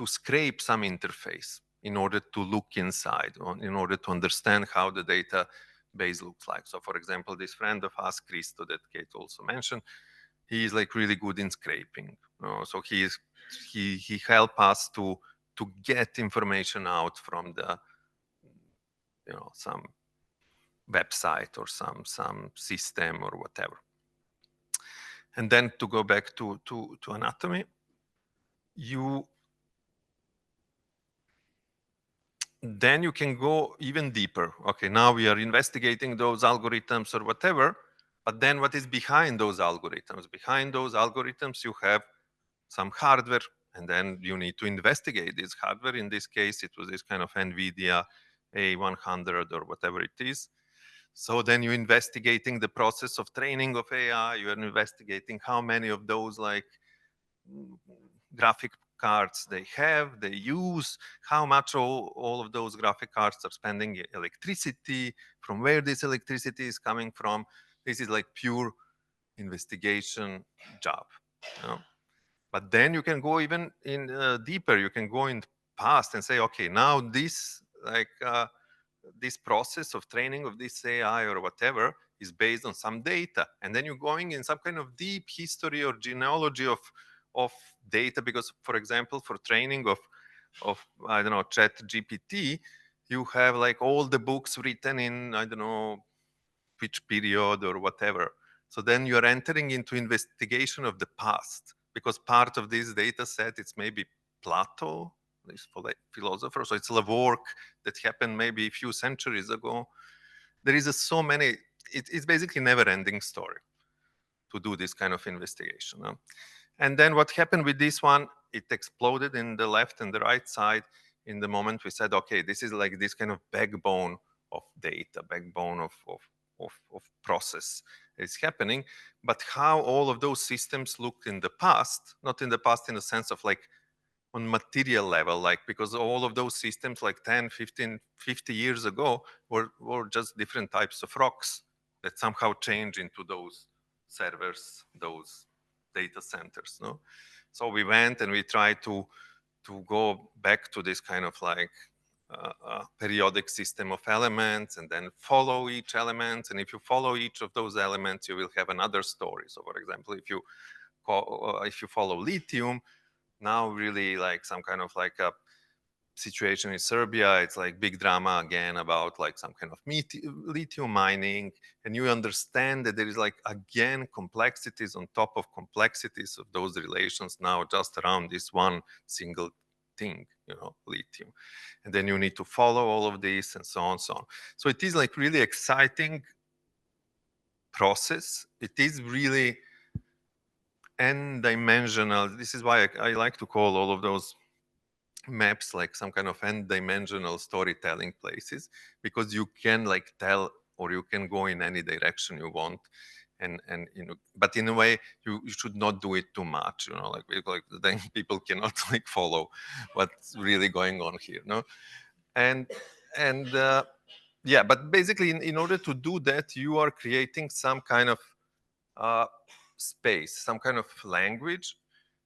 scrape some interface in order to look inside, in order to understand how the database looks like. So for example, this friend of us, Christo, that Kate also mentioned, he is like really good in scraping. So he helped us to get information out from the, you know, some website or some system or whatever. And then to go back to anatomy, then you can go even deeper. Okay, now we are investigating those algorithms or whatever, but then what is behind those algorithms? Behind those algorithms, you have some hardware, and then you need to investigate this hardware. In this case, it was this kind of NVIDIA A100 or whatever it is. So then you're investigating the process of training of AI, you're investigating how many of those like graphic cards they have, they use, how much all of those graphic cards are spending electricity, from where this electricity is coming from. This is like pure investigation job. You know? But then you can go even in deeper. You can go in past and say, okay, now this this process of training of this AI or whatever is based on some data, and then you're going in some kind of deep history or genealogy of data, because for example, for training of I don't know, Chat GPT, you have like all the books written in I don't know which period or whatever. So then you're entering into investigation of the past, because part of this data set, it's maybe Plato, this philosopher, so it's a work that happened maybe a few centuries ago. There is so many, it's basically never-ending story to do this kind of investigation. Huh? And then what happened with this one, it exploded in the left and the right side in the moment we said, okay, this is like this kind of backbone of data, backbone of process is happening. But how all of those systems looked in the past, not in the past in the sense of like on material level, like because all of those systems like 10, 15, 50 years ago were just different types of rocks that somehow change into those servers, those data centers. No? So we went and we tried to go back to this kind of like periodic system of elements and then follow each element. And if you follow each of those elements, you will have another story. So for example, if you follow lithium, now really like some kind of like a situation in Serbia, it's like big drama again about like some kind of lithium mining, and you understand that there is like again complexities on top of complexities of those relations now just around this one single thing, you know, lithium. And then you need to follow all of this and so on and so on. So it is like really exciting process. It is really n-dimensional. This is why I like to call all of those maps like some kind of n-dimensional storytelling places, because you can like tell, or you can go in any direction you want, and you know, but in a way you should not do it too much, you know, like then people cannot like follow what's really going on here, no? And yeah, but basically in order to do that, you are creating some kind of space, some kind of language.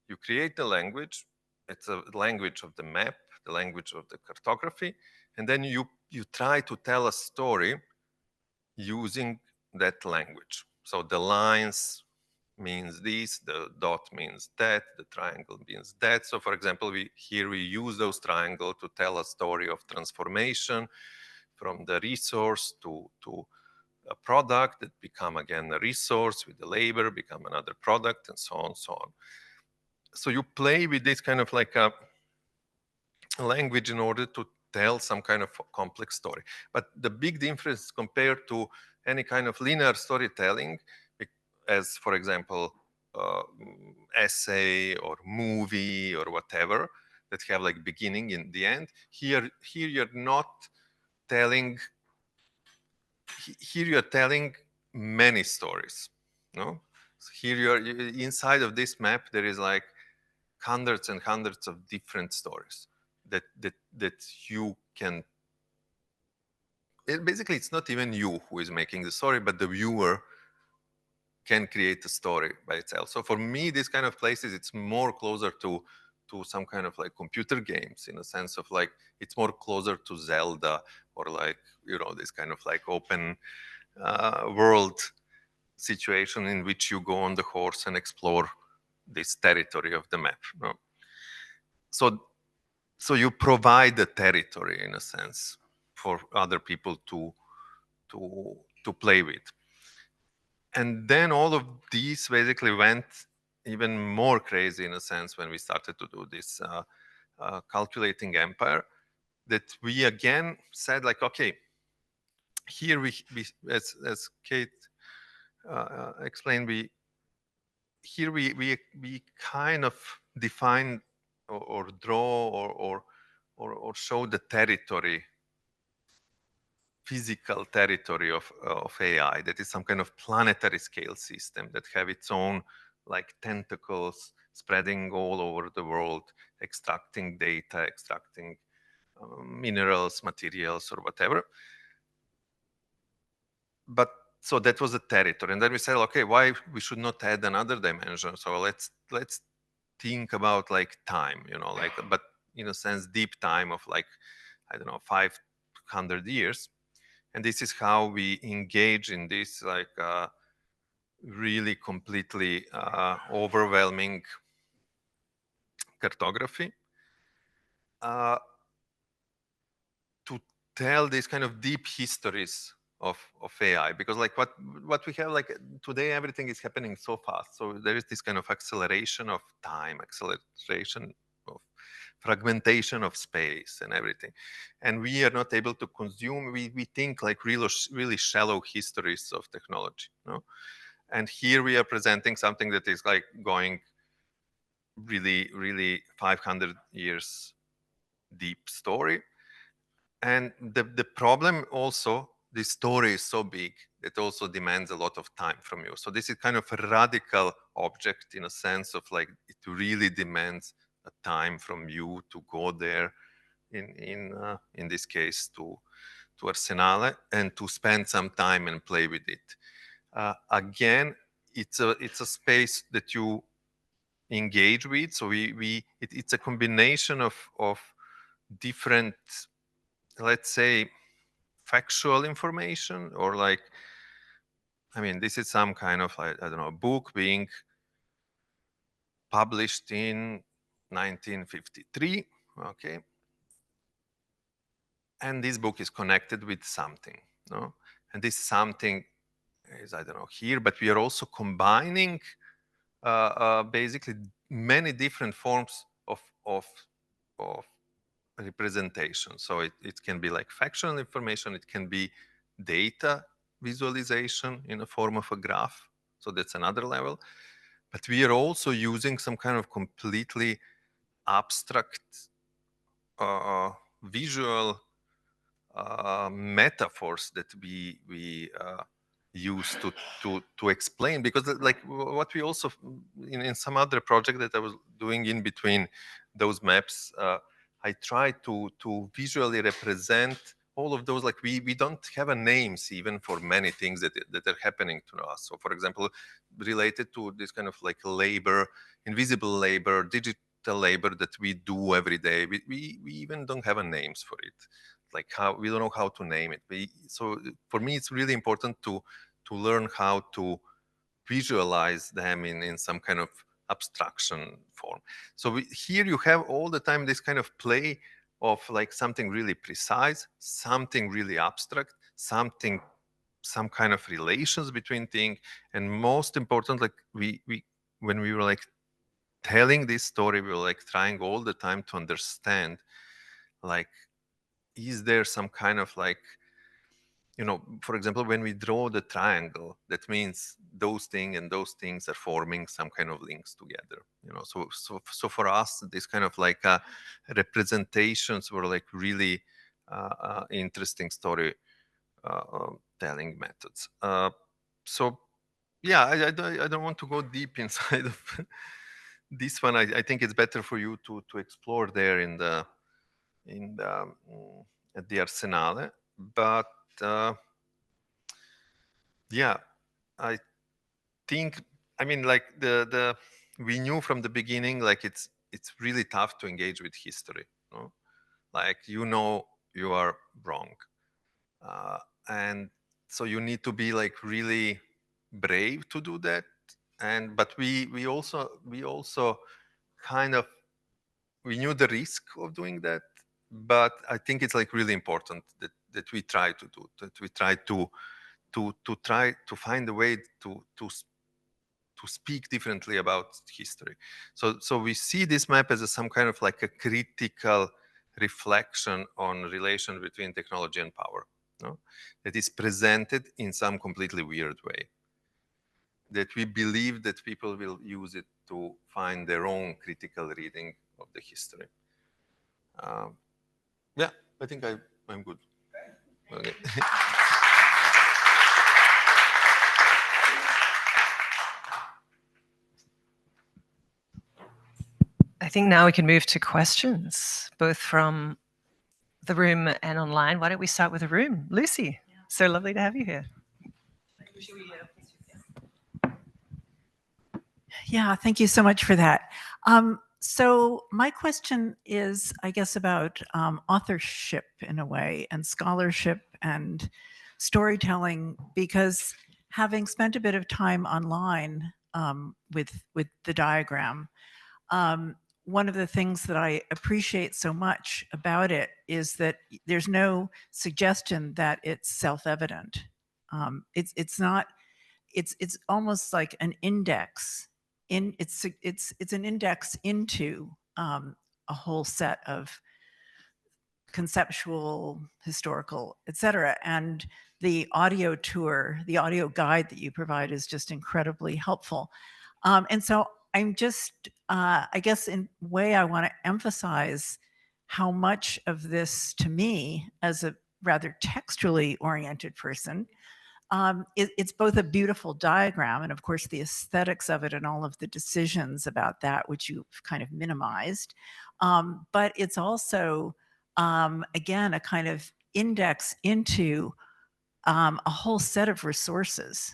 You create the language. It's a language of the map, the language of the cartography, and then you try to tell a story using that language. So the lines means this, the dot means that, the triangle means that. So for example, we use those triangles to tell a story of transformation from the resource to a product that become again a resource, with the labor become another product, and so on and so on. So you play with this kind of like a language in order to tell some kind of complex story. But the big difference compared to any kind of linear storytelling, as for example, essay or movie or whatever, that have like beginning and the end. Here you're not telling, here you're telling many stories, no? So here you're inside of this map, there is like hundreds and hundreds of different stories that you can, basically it's not even you who is making the story, but the viewer can create a story by itself. So for me, these kind of places, it's more closer to some kind of like computer games, in a sense of like, it's more closer to Zelda, or like, you know, this kind of like open world situation in which you go on the horse and explore this territory of the map. No? So you provide the territory, in a sense, for other people to play with. And then all of these basically went even more crazy, in a sense, when we started to do this calculating empire, that we again said like, okay, here we as Kate explained, we kind of define or draw or show the territory, physical territory of AI, that is some kind of planetary scale system that have its own like tentacles spreading all over the world, extracting data, extracting minerals, materials, or whatever. But so that was a territory, and then we said, okay, why we should not add another dimension? So let's think about like time, you know, like, but in a sense, deep time of like, I don't know, 500 years. And this is how we engage in this like really completely overwhelming cartography to tell these kind of deep histories of AI, because like what we have like today, everything is happening so fast. So there is this kind of acceleration of time, acceleration of fragmentation of space and everything. And we are not able to consume, we think like really shallow histories of technology. No? And here we are presenting something that is like going really 500 years deep story. And the problem also, this story is so big, it also demands a lot of time from you. So this is kind of a radical object, in a sense of like, it really demands a time from you to go there, in this case to Arsenale, and to spend some time and play with it. Again, it's a space that you engage with. So it's a combination of different, let's say, factual information, or like, I mean, this is some kind of like, I don't know, book being published in 1953, okay? And this book is connected with something, no? And this something is, I don't know, here, but we are also combining basically many different forms of representation. So it can be like factual information, it can be data visualization in a form of a graph. So that's another level. But we are also using some kind of completely abstract visual metaphors that we use to explain, because like what we also in some other project that I was doing in between those maps, I try to visually represent all of those. Like we don't have a names even for many things that are happening to us. So for example, related to this kind of like labor, invisible labor, digital labor that we do every day, we even don't have a names for it. Like how we don't know how to name it. So for me, it's really important to learn how to visualize them in some kind of abstraction form. So here you have all the time this kind of play of like something really precise, something really abstract, some kind of relations between things, and most important, like we when we were like telling this story, we were like trying all the time to understand like is there some kind of like, for example, when we draw the triangle, that means those things and those things are forming some kind of links together. So for us, this kind of like representations were like really interesting story telling methods. So yeah, I don't want to go deep inside of this one. I think it's better for you to explore there in the at the Arsenale. But yeah, I think, I mean, like we knew from the beginning, like it's really tough to engage with history. Like, you are wrong, and so you need to be like really brave to do that. But we also kind of, we knew the risk of doing that, but I think it's like really important that we try to do that. We try to try to find a way to speak differently about history. So we see this map as some kind of like a critical reflection on relation between technology and power, that is presented in some completely weird way, that we believe that people will use it to find their own critical reading of the history. Yeah, I think I'm good. Okay. I think now we can move to questions, both from the room and online. Why don't we start with the room? Lucy, so lovely to have you here. Yeah, thank you so much for that. So my question is, I guess, about authorship in a way, and scholarship and storytelling, because having spent a bit of time online with the diagram, one of the things that I appreciate so much about it is that there's no suggestion that it's self-evident. It's not. It's almost like an index. It's an index into a whole set of conceptual, historical, etc. And the audio tour, the audio guide that you provide is just incredibly helpful. And so I'm just, I guess in a way, I want to emphasize how much of this, to me, as a rather textually oriented person, it's both a beautiful diagram, and of course the aesthetics of it and all of the decisions about that, which you've kind of minimized. But it's also, again, a kind of index into a whole set of resources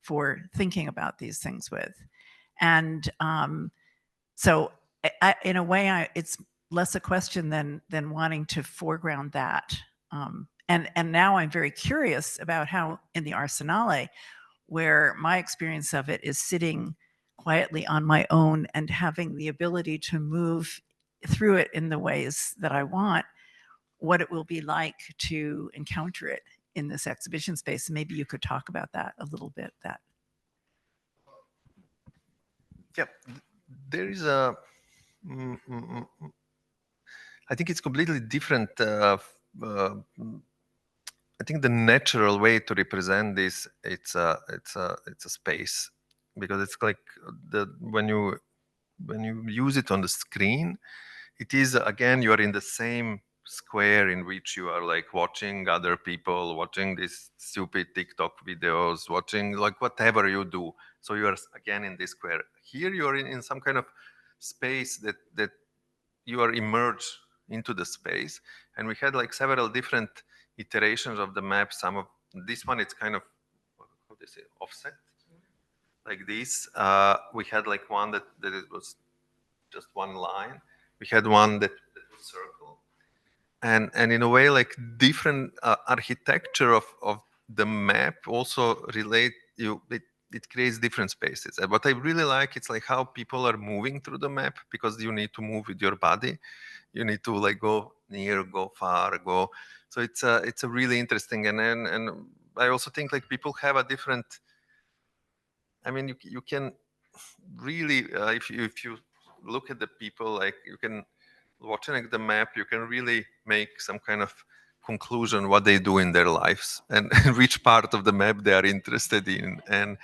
for thinking about these things with. And so in a way, it's less a question than wanting to foreground that. And now I'm very curious about how in the Arsenale, where my experience of it is sitting quietly on my own and having the ability to move through it in the ways that I want, what it will be like to encounter it in this exhibition space. Maybe you could talk about that a little bit. Yeah, there is a, I think it's completely different. I think the natural way to represent this, it's a space, because it's like when you use it on the screen, it is, again, you are in the same square in which you are like watching other people, watching these stupid TikTok videos, watching like whatever you do. So you are again in this square. Here you are in some kind of space that you are immersed into the space. And we had like several different iterations of the map. Some of this one, it's kind of, how do you say, offset, like this. We had like one that it was just one line. We had one that was circle. And in a way, like different architecture of the map also relate you. It creates different spaces. And what I really like, it's like how people are moving through the map, because you need to move with your body. You need to like go near, go far, go. So it's a really interesting. And I also think like people have a different. I mean, you can really if you look at the people, like you can watching the map, you can really make some kind of conclusion what they do in their lives and which part of the map they are interested in, and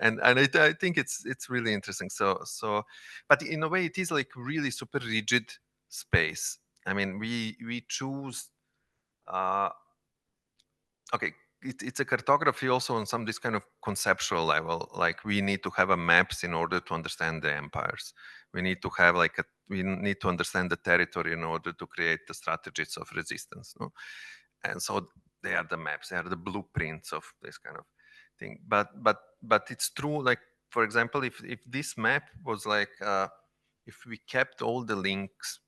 I think it's really interesting. So, but in a way, it is like really super rigid space. I mean, we choose. Okay, it's a cartography also on some this kind of conceptual level. Like we need to have a maps in order to understand the empires. We need to have we need to understand the territory in order to create the strategies of resistance. No? And so they are the maps, they are the blueprints of this kind of thing. But it's true. Like for example, if this map was like if we kept all the links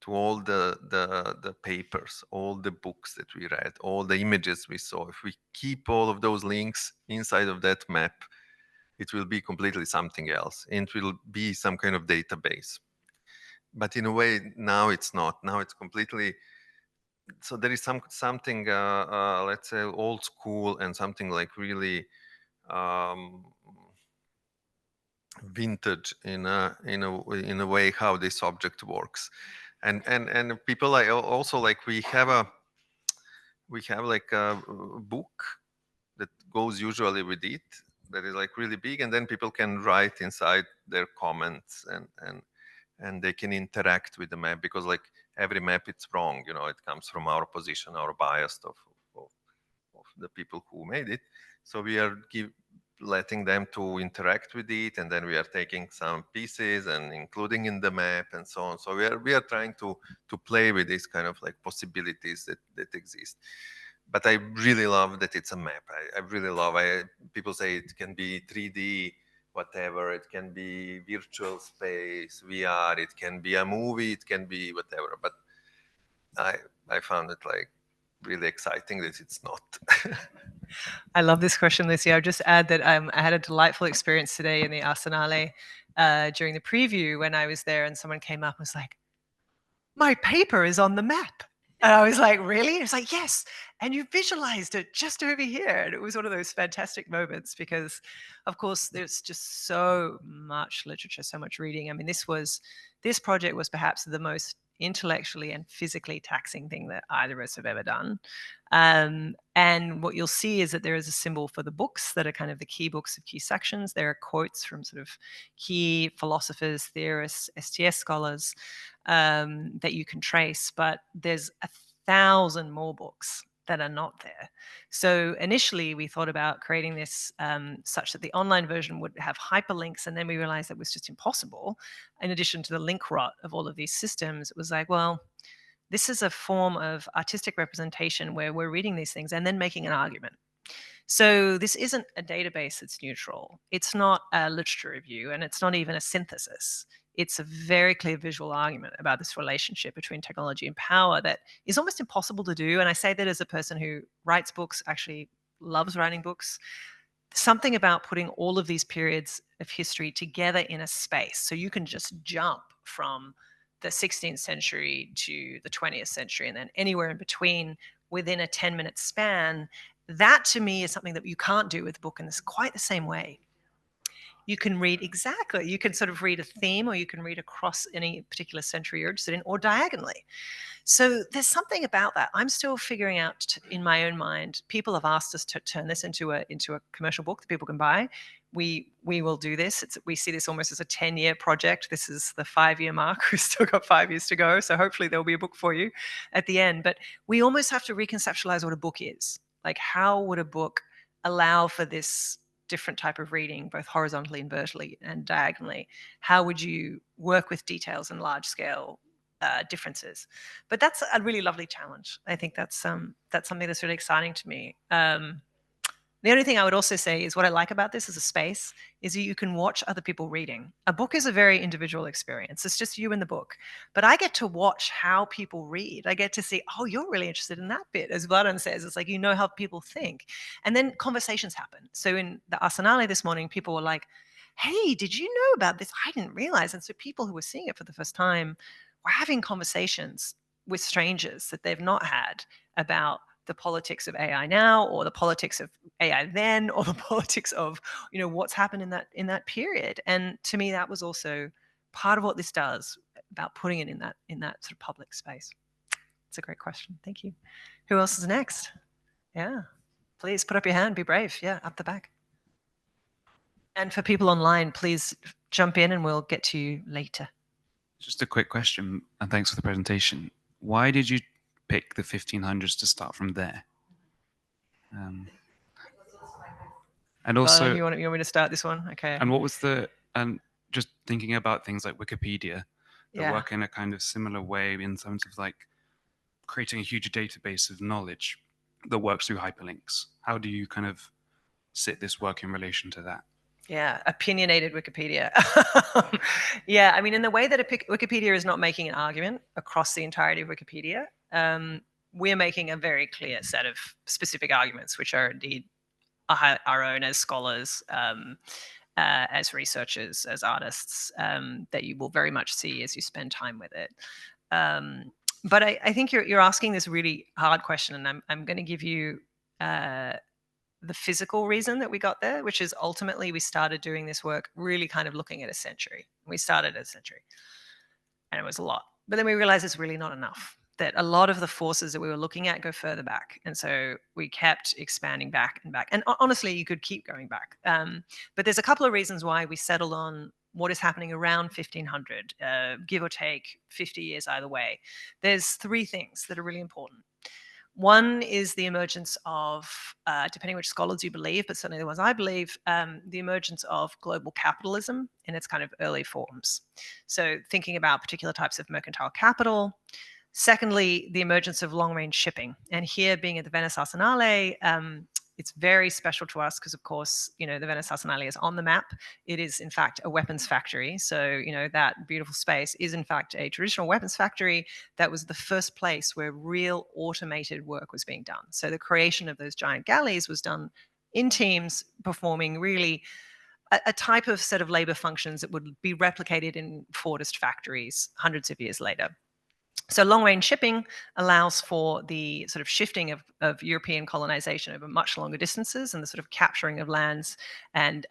to all the papers, all the books that we read, all the images we saw, if we keep all of those links inside of that map, it will be completely something else. And it will be some kind of database. But in a way, now it's not. Now it's completely. So there is something, let's say, old school and something like really vintage in a way how this object works. And people like also like we have like a book that goes usually with it that is like really big, and then people can write inside their comments and they can interact with the map, because like every map it's wrong, you know, it comes from our position, our bias of the people who made it. So we are letting them to interact with it, and then we are taking some pieces and including in the map and so on. So we are trying to play with these kind of like possibilities that exist. But I really love that it's a map. I really love. People say it can be 3D, whatever. It can be virtual space, VR. It can be a movie. It can be whatever. But I found it like really exciting that it's not. I love this question, Lucy. I'll just add that I had a delightful experience today in the Arsenale during the preview when I was there, and someone came up and was like, "My paper is on the map." And I was like, "Really?" It's like, "Yes." And you visualized it just over here. And it was one of those fantastic moments because, of course, there's just so much literature, so much reading. I mean, this project was perhaps the most intellectually and physically taxing thing that either of us have ever done. And what you'll see is that there is a symbol for the books that are kind of the key books of key sections. There are quotes from sort of key philosophers, theorists, STS scholars that you can trace, but there's 1,000 more books that are not there. So initially we thought about creating this such that the online version would have hyperlinks, and then we realized that was just impossible. In addition to the link rot of all of these systems, it was like, well, this is a form of artistic representation where we're reading these things and then making an argument. So this isn't a database that's neutral. It's not a literature review, and it's not even a synthesis. It's a very clear visual argument about this relationship between technology and power that is almost impossible to do. And I say that as a person who writes books, actually loves writing books. Something about putting all of these periods of history together in a space, so you can just jump from the 16th century to the 20th century and then anywhere in between within a 10-minute span. That to me is something that you can't do with a book in this quite the same way. You can read exactly, you can sort of read a theme, or you can read across any particular century you're interested in, or diagonally. So there's something about that. I'm still figuring out in my own mind. People have asked us to turn this into a commercial book that people can buy. We will do this. We see this almost as a 10-year project. This is the 5-year mark. We've still got 5 years to go. So hopefully there'll be a book for you at the end. But we almost have to reconceptualize what a book is. Like, how would a book allow for this different type of reading, both horizontally and vertically and diagonally? How would you work with details and large scale differences? But that's a really lovely challenge. I think that's something that's really exciting to me. The only thing I would also say is what I like about this as a space is that you can watch other people reading. A book is a very individual experience. It's just you and the book. But I get to watch how people read. I get to see, oh, you're really interested in that bit. As Vladan says, it's like, you know how people think. And then conversations happen. So in the Arsenale this morning, people were like, hey, did you know about this? I didn't realize. And so people who were seeing it for the first time were having conversations with strangers that they've not had about the politics of AI now, or the politics of AI then, or the politics of, what's happened in that period. And to me, that was also part of what this does about putting it in that sort of public space. It's a great question. Thank you. Who else is next? Yeah, please put up your hand. Be brave. Yeah, up the back. And for people online, please jump in and we'll get to you later. Just a quick question, and thanks for the presentation. Why did you pick the 1500s to start from there? And also, you want me to start this one? Okay. And what was and just thinking about things like Wikipedia, that work in a kind of similar way in terms of like creating a huge database of knowledge that works through hyperlinks. How do you kind of sit this work in relation to that? Yeah, opinionated Wikipedia. Yeah, I mean, in the way that Wikipedia is not making an argument across the entirety of Wikipedia, we're making a very clear set of specific arguments, which are indeed our own as scholars, as researchers, as artists, that you will very much see as you spend time with it. But I think you're asking this really hard question, and I'm going to give you the physical reason that we got there, which is ultimately we started doing this work really kind of looking at a century. We started at a century, and it was a lot. But then we realized it's really not enough, that a lot of the forces that we were looking at go further back. And so we kept expanding back and back. And honestly, you could keep going back. But there's a couple of reasons why we settled on what is happening around 1500, give or take 50 years either way. There's three things that are really important. One is the emergence of, depending which scholars you believe, but certainly the ones I believe, the emergence of global capitalism in its kind of early forms. So thinking about particular types of mercantile capital. Secondly, the emergence of long-range shipping. And here, being at the Venice Arsenale, it's very special to us because, of course, you know, the Venice Arsenale is on the map. It is, in fact, a weapons factory. So, you know, that beautiful space is, in fact, a traditional weapons factory that was the first place where real automated work was being done. So the creation of those giant galleys was done in teams performing really a type of set of labor functions that would be replicated in Fordist factories hundreds of years later. So long-range shipping allows for the sort of shifting of European colonization over much longer distances and the sort of capturing of lands and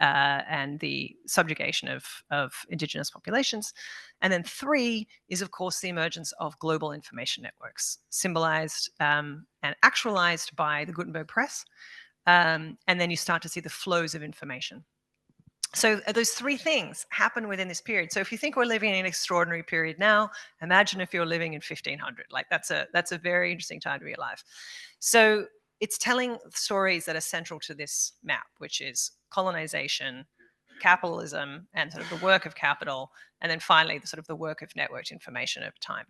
the subjugation of indigenous populations. And then three is, of course, the emergence of global information networks, symbolized and actualized by the Gutenberg press. And then you start to see the flows of information. So those three things happen within this period. So if you think we're living in an extraordinary period now, imagine if you're living in 1500. Like that's a very interesting time to be alive. So it's telling stories that are central to this map, which is colonization, capitalism, and sort of the work of capital, and then finally the sort of the work of networked information over time.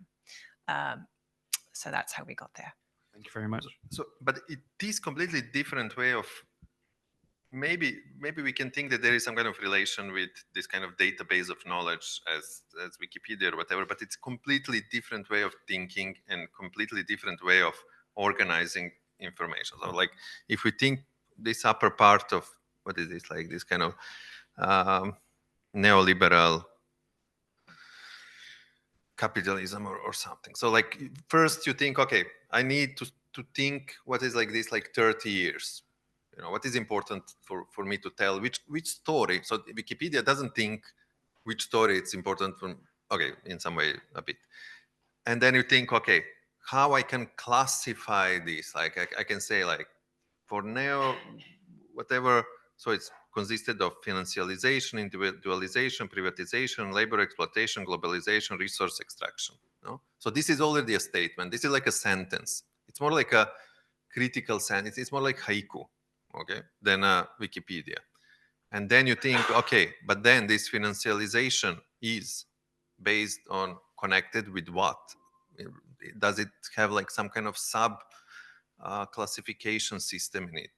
So that's how we got there. Thank you very much. So, but it is completely different way of. Maybe we can think that there is some kind of relation with this kind of database of knowledge as Wikipedia or whatever, but it's completely different way of thinking and completely different way of organizing information. So like if we think this upper part of, what is this, like this kind of neoliberal capitalism or something. So like first you think, okay, I need to think what is like this, like 30 years. You know, what is important for me to tell, which story. So Wikipedia doesn't think which story it's important for, okay, in some way a bit. And then you think, okay, how I can classify this? Like I can say like for neo, whatever, so it's consisted of financialization, individualization, privatization, labor exploitation, globalization, resource extraction. No? So this is already a statement. This is like a sentence. It's more like a critical sentence. It's more like haiku. Okay, than Wikipedia. And then you think, okay, but then this financialization is based on connected with what? Does it have like some kind of sub classification system in it?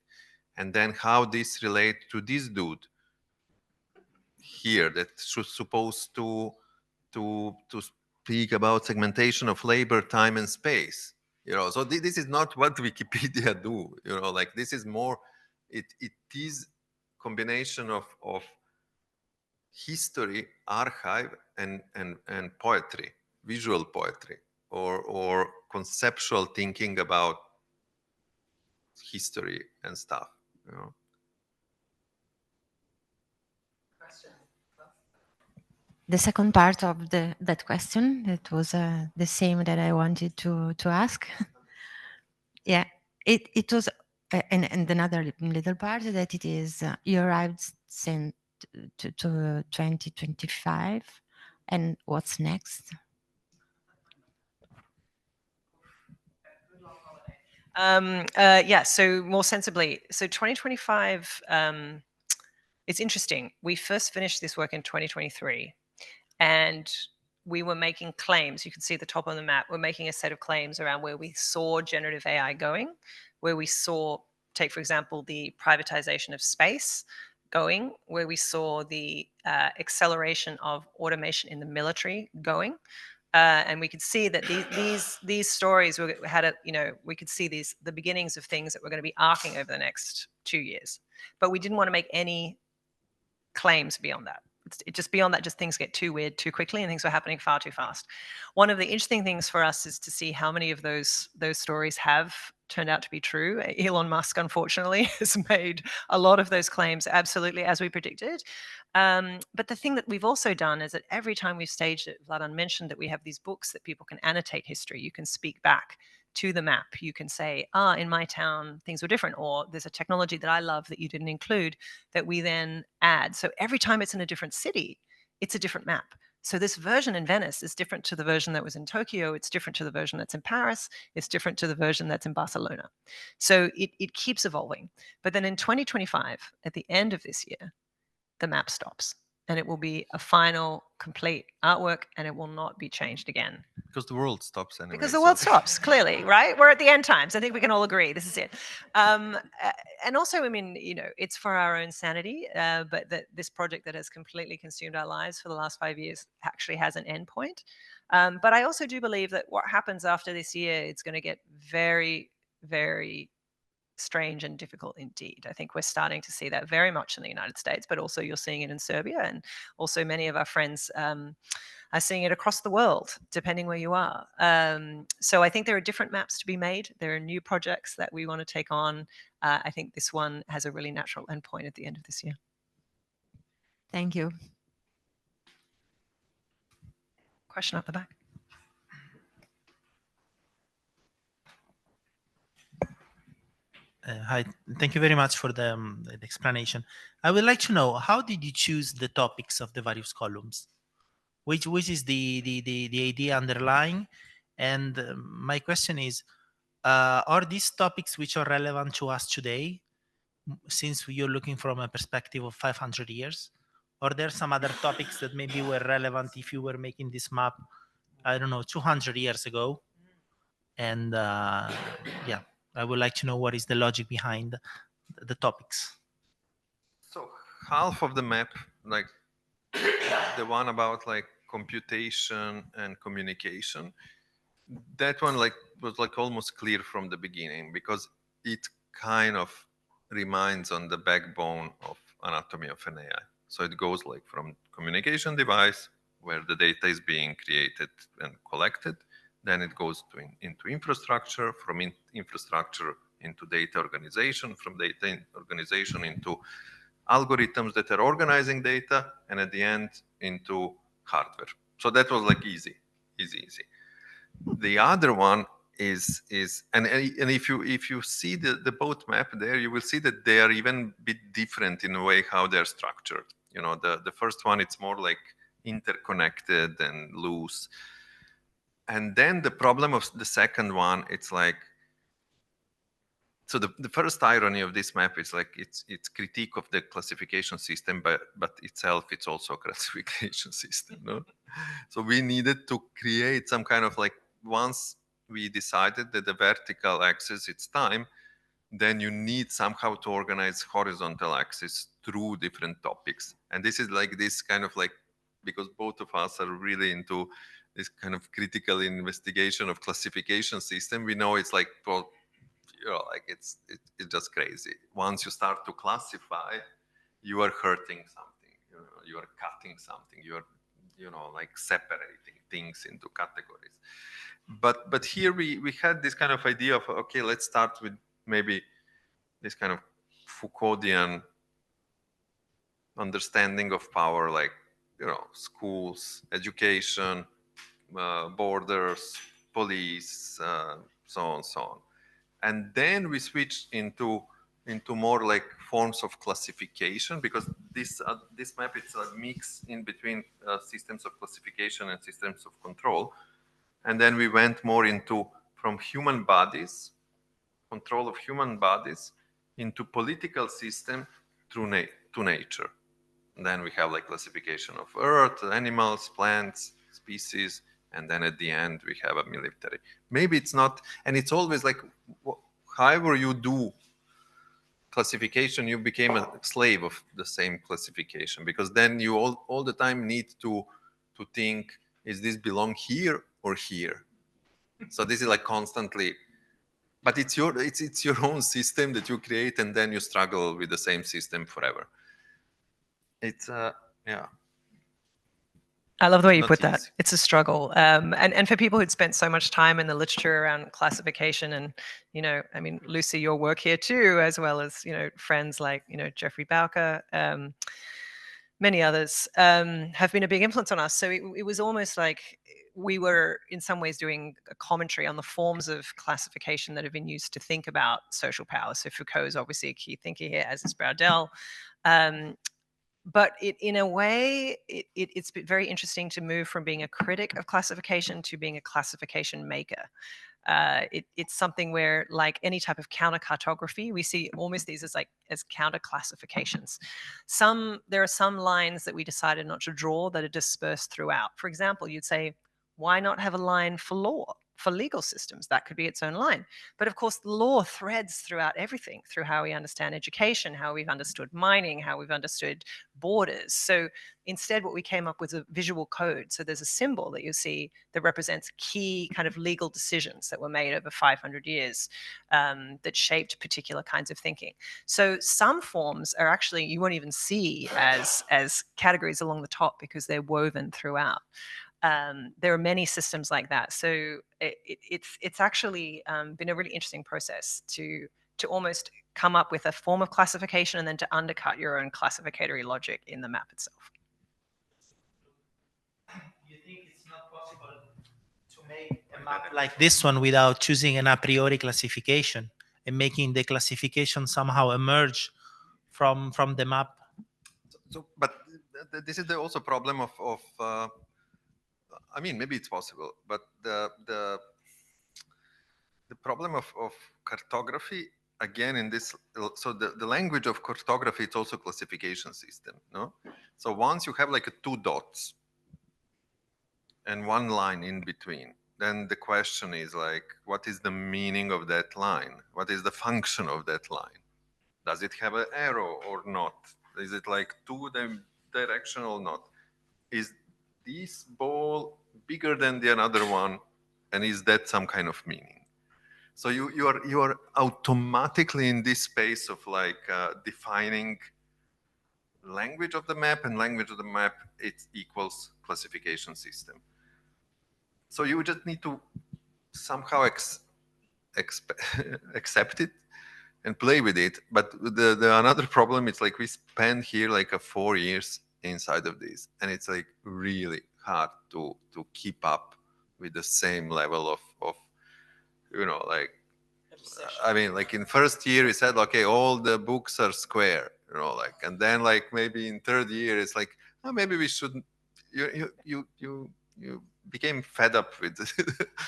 And then how this relate to this dude here that should supposed to speak about segmentation of labor, time, and space. You know, so this is not what Wikipedia do. You know, like this is more. It is combination of history, archive, and poetry, visual poetry, or conceptual thinking about history and stuff. You know. the second part of that question, that was the same that I wanted to ask. Yeah, it was, and another little part that it is, you arrived since to 2025, and what's next? Yeah, so more sensibly, so 2025, it's interesting. We first finished this work in 2023, and we were making claims. You can see at the top of the map, we're making a set of claims around where we saw generative AI going, where we saw, take for example, the privatization of space going, where we saw the acceleration of automation in the military going. And we could see that these stories had a, we could see the beginnings of things that were going to be arcing over the next 2 years, but we didn't want to make any claims beyond that. It just beyond that, just things get too weird too quickly, and things were happening far too fast. One of the interesting things for us is to see how many of those stories have turned out to be true. Elon Musk, unfortunately, has made a lot of those claims absolutely as we predicted. But the thing that we've also done is that every time we've staged it, Vladan mentioned that we have these books that people can annotate history. You can speak back to the map. You can say, in my town, things were different, or there's a technology that I love that you didn't include that we then add. So every time it's in a different city, it's a different map. So this version in Venice is different to the version that was in Tokyo. It's different to the version that's in Paris. It's different to the version that's in Barcelona. So it keeps evolving. But then in 2025, at the end of this year, the map stops. And it will be a final, complete artwork, and it will not be changed again. Because the world stops anyway. Because the world stops, clearly, right? We're at the end times. I think we can all agree. This is it. And also, I mean, it's for our own sanity, but that this project that has completely consumed our lives for the last 5 years actually has an end point. But I also do believe that what happens after this year, it's going to get very, very strange and difficult indeed. I think we're starting to see that very much in the United States, but also you're seeing it in Serbia, and also many of our friends are seeing it across the world, depending where you are. So I think there are different maps to be made. There are new projects that we want to take on. I think this one has a really natural endpoint at the end of this year. Thank you. Question up the back. Hi, thank you very much for the explanation. I would like to know, how did you choose the topics of the various columns? Which is the idea underlying? And my question is, are these topics which are relevant to us today, since you're looking from a perspective of 500 years? Or there some other topics that maybe were relevant if you were making this map, I don't know, 200 years ago? And yeah, I would like to know what is the logic behind the topics. So half of the map, like the one about like computation and communication, that one was like almost clear from the beginning, because it kind of reminds on the backbone of anatomy of an AI. So it goes like from communication device, where the data is being created and collected, then it goes into infrastructure, from infrastructure into data organization, from data organization into algorithms that are organizing data, and at the end into hardware. So that was like easy. The other one is and if you see the both map there, you will see that they are even a bit different in a way how they're structured. The first one, it's more like interconnected and loose. And then the problem of the second one, it's like, so the first irony of this map is like it's critique of the classification system, but itself it's also a classification system. No? So we needed to create some kind of like, once we decided that the vertical axis it's time, then you need somehow to organize horizontal axis through different topics. And this is like this kind of like, because both of us are really into this kind of critical investigation of classification system, we know it's like, well, like it's just crazy. Once you start to classify, you are hurting something, you are cutting something, you are like separating things into categories. But here we had this kind of idea of, okay, let's start with maybe this kind of Foucauldian understanding of power, like schools, education, borders, police, so on. And then we switched into more like forms of classification, because this map is a mix in between systems of classification and systems of control. And then we went more into from human bodies, control of human bodies, into political system to nature. And then we have like classification of earth, animals, plants, species, and then at the end we have a military. Maybe it's not, and it's always like, however you do classification, you became a slave of the same classification, because then you all the time need to think, is this belong here or here? So this is like constantly, but it's your own system that you create, and then you struggle with the same system forever. It's yeah. I love the way you Not put that. easy. It's a struggle. And for people who'd spent so much time in the literature around classification, and, I mean, Lucy, your work here too, as well as, friends like, Jeffrey Bowker, many others, have been a big influence on us. So it was almost like we were in some ways doing a commentary on the forms of classification that have been used to think about social power. So Foucault is obviously a key thinker here, as is Braudel. But in a way, it's been very interesting to move from being a critic of classification to being a classification maker. It's something where, like any type of counter cartography, we see almost these as counter classifications. There are some lines that we decided not to draw that are dispersed throughout. For example, you'd say, why not have a line for law? For legal systems, that could be its own line. But of course, the law threads throughout everything, through how we understand education, how we've understood mining, how we've understood borders. So instead, what we came up with a visual code. So there's a symbol that you see that represents key kind of legal decisions that were made over 500 years that shaped particular kinds of thinking. So some forms are actually, you won't even see as categories along the top, because they're woven throughout. There are many systems like that. So it's actually been a really interesting process to almost come up with a form of classification and then to undercut your own classificatory logic in the map itself. You think it's not possible to make a map like this one without choosing an a priori classification and making the classification somehow emerge from the map? But this is also problem of I mean, maybe it's possible, but the problem of cartography, again, in this, so the language of cartography, it's also classification system, no? So once you have like 2 dots and 1 line in between, then the question is like, what is the meaning of that line? What is the function of that line? Does it have an arrow or not? Is it like 2-directional or not? Is this ball bigger than the another one, and is that some kind of meaning? So you are automatically in this space of like defining language of the map, and language of the map, it equals classification system. So you just need to somehow accept it and play with it. But the another problem is like we spend here like 4 years inside of this, and it's like really hard to keep up with the same level of like I mean, like in first year we said, okay, all the books are square, like, and then like maybe in third year it's like, oh, maybe we shouldn't. You became fed up with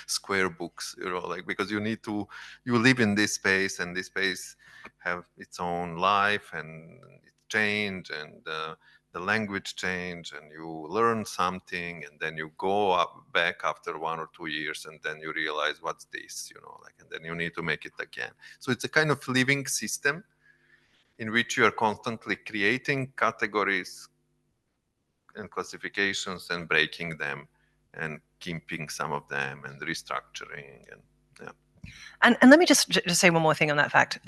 square books, like, because you live in this space, and this space have its own life, and it change, and the language change, and you learn something, and then you go back after 1 or 2 years, and then you realize, what's this, like, and then you need to make it again. So it's a kind of living system in which you are constantly creating categories and classifications and breaking them and keeping some of them and restructuring, and yeah. And let me just say one more thing on that fact.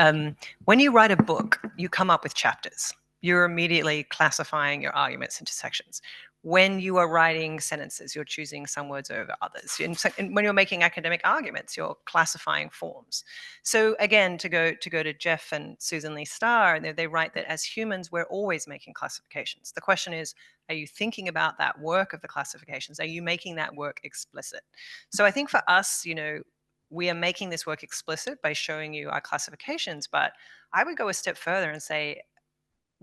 When you write a book, you come up with chapters. You're immediately classifying your arguments into sections. when you are writing sentences, you're choosing some words over others. And when you're making academic arguments, you're classifying forms. So again, to go to Jeff and Susan Lee Starr, they write that as humans, we're always making classifications. The question is, are you thinking about that work of the classifications? Are you making that work explicit? So I think for us, we are making this work explicit by showing you our classifications, but I would go a step further and say,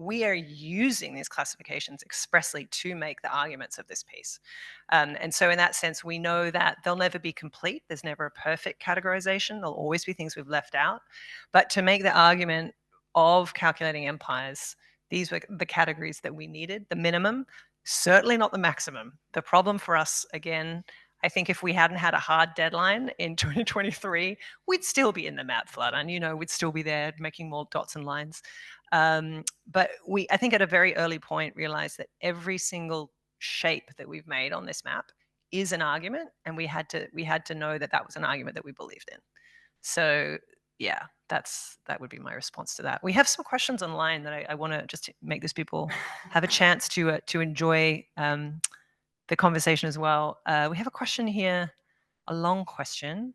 we are using these classifications expressly to make the arguments of this piece. And so in that sense, we know that they'll never be complete. There's never a perfect categorization. There'll always be things we've left out. But to make the argument of calculating empires, these were the categories that we needed, the minimum, certainly not the maximum. The problem for us, again, I think if we hadn't had a hard deadline in 2023, we'd still be in the map, Vladan. We'd still be there making more dots and lines. But I think at a very early point, realized that every single shape that we've made on this map is an argument, and we had to know that that was an argument that we believed in. So yeah, that would be my response to that. We have some questions online that I want to just make these people have a chance to enjoy the conversation as well. We have a question here, a long question,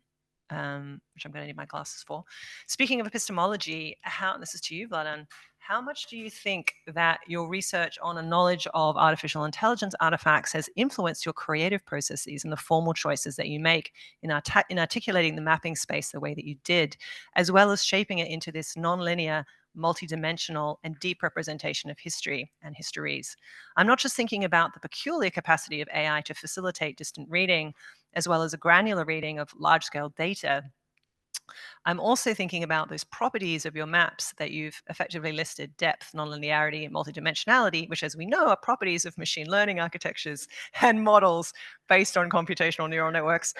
which I'm going to need my glasses for. Speaking of epistemology, this is to you, Vladan, how much do you think that your research on a knowledge of artificial intelligence artifacts has influenced your creative processes and the formal choices that you make in articulating the mapping space the way that you did, as well as shaping it into this nonlinear, multidimensional and deep representation of history and histories? I'm not just thinking about the peculiar capacity of AI to facilitate distant reading, as well as a granular reading of large-scale data. I'm also thinking about those properties of your maps that you've effectively listed: depth, nonlinearity, and multidimensionality, which, as we know, are properties of machine learning architectures and models based on computational neural networks.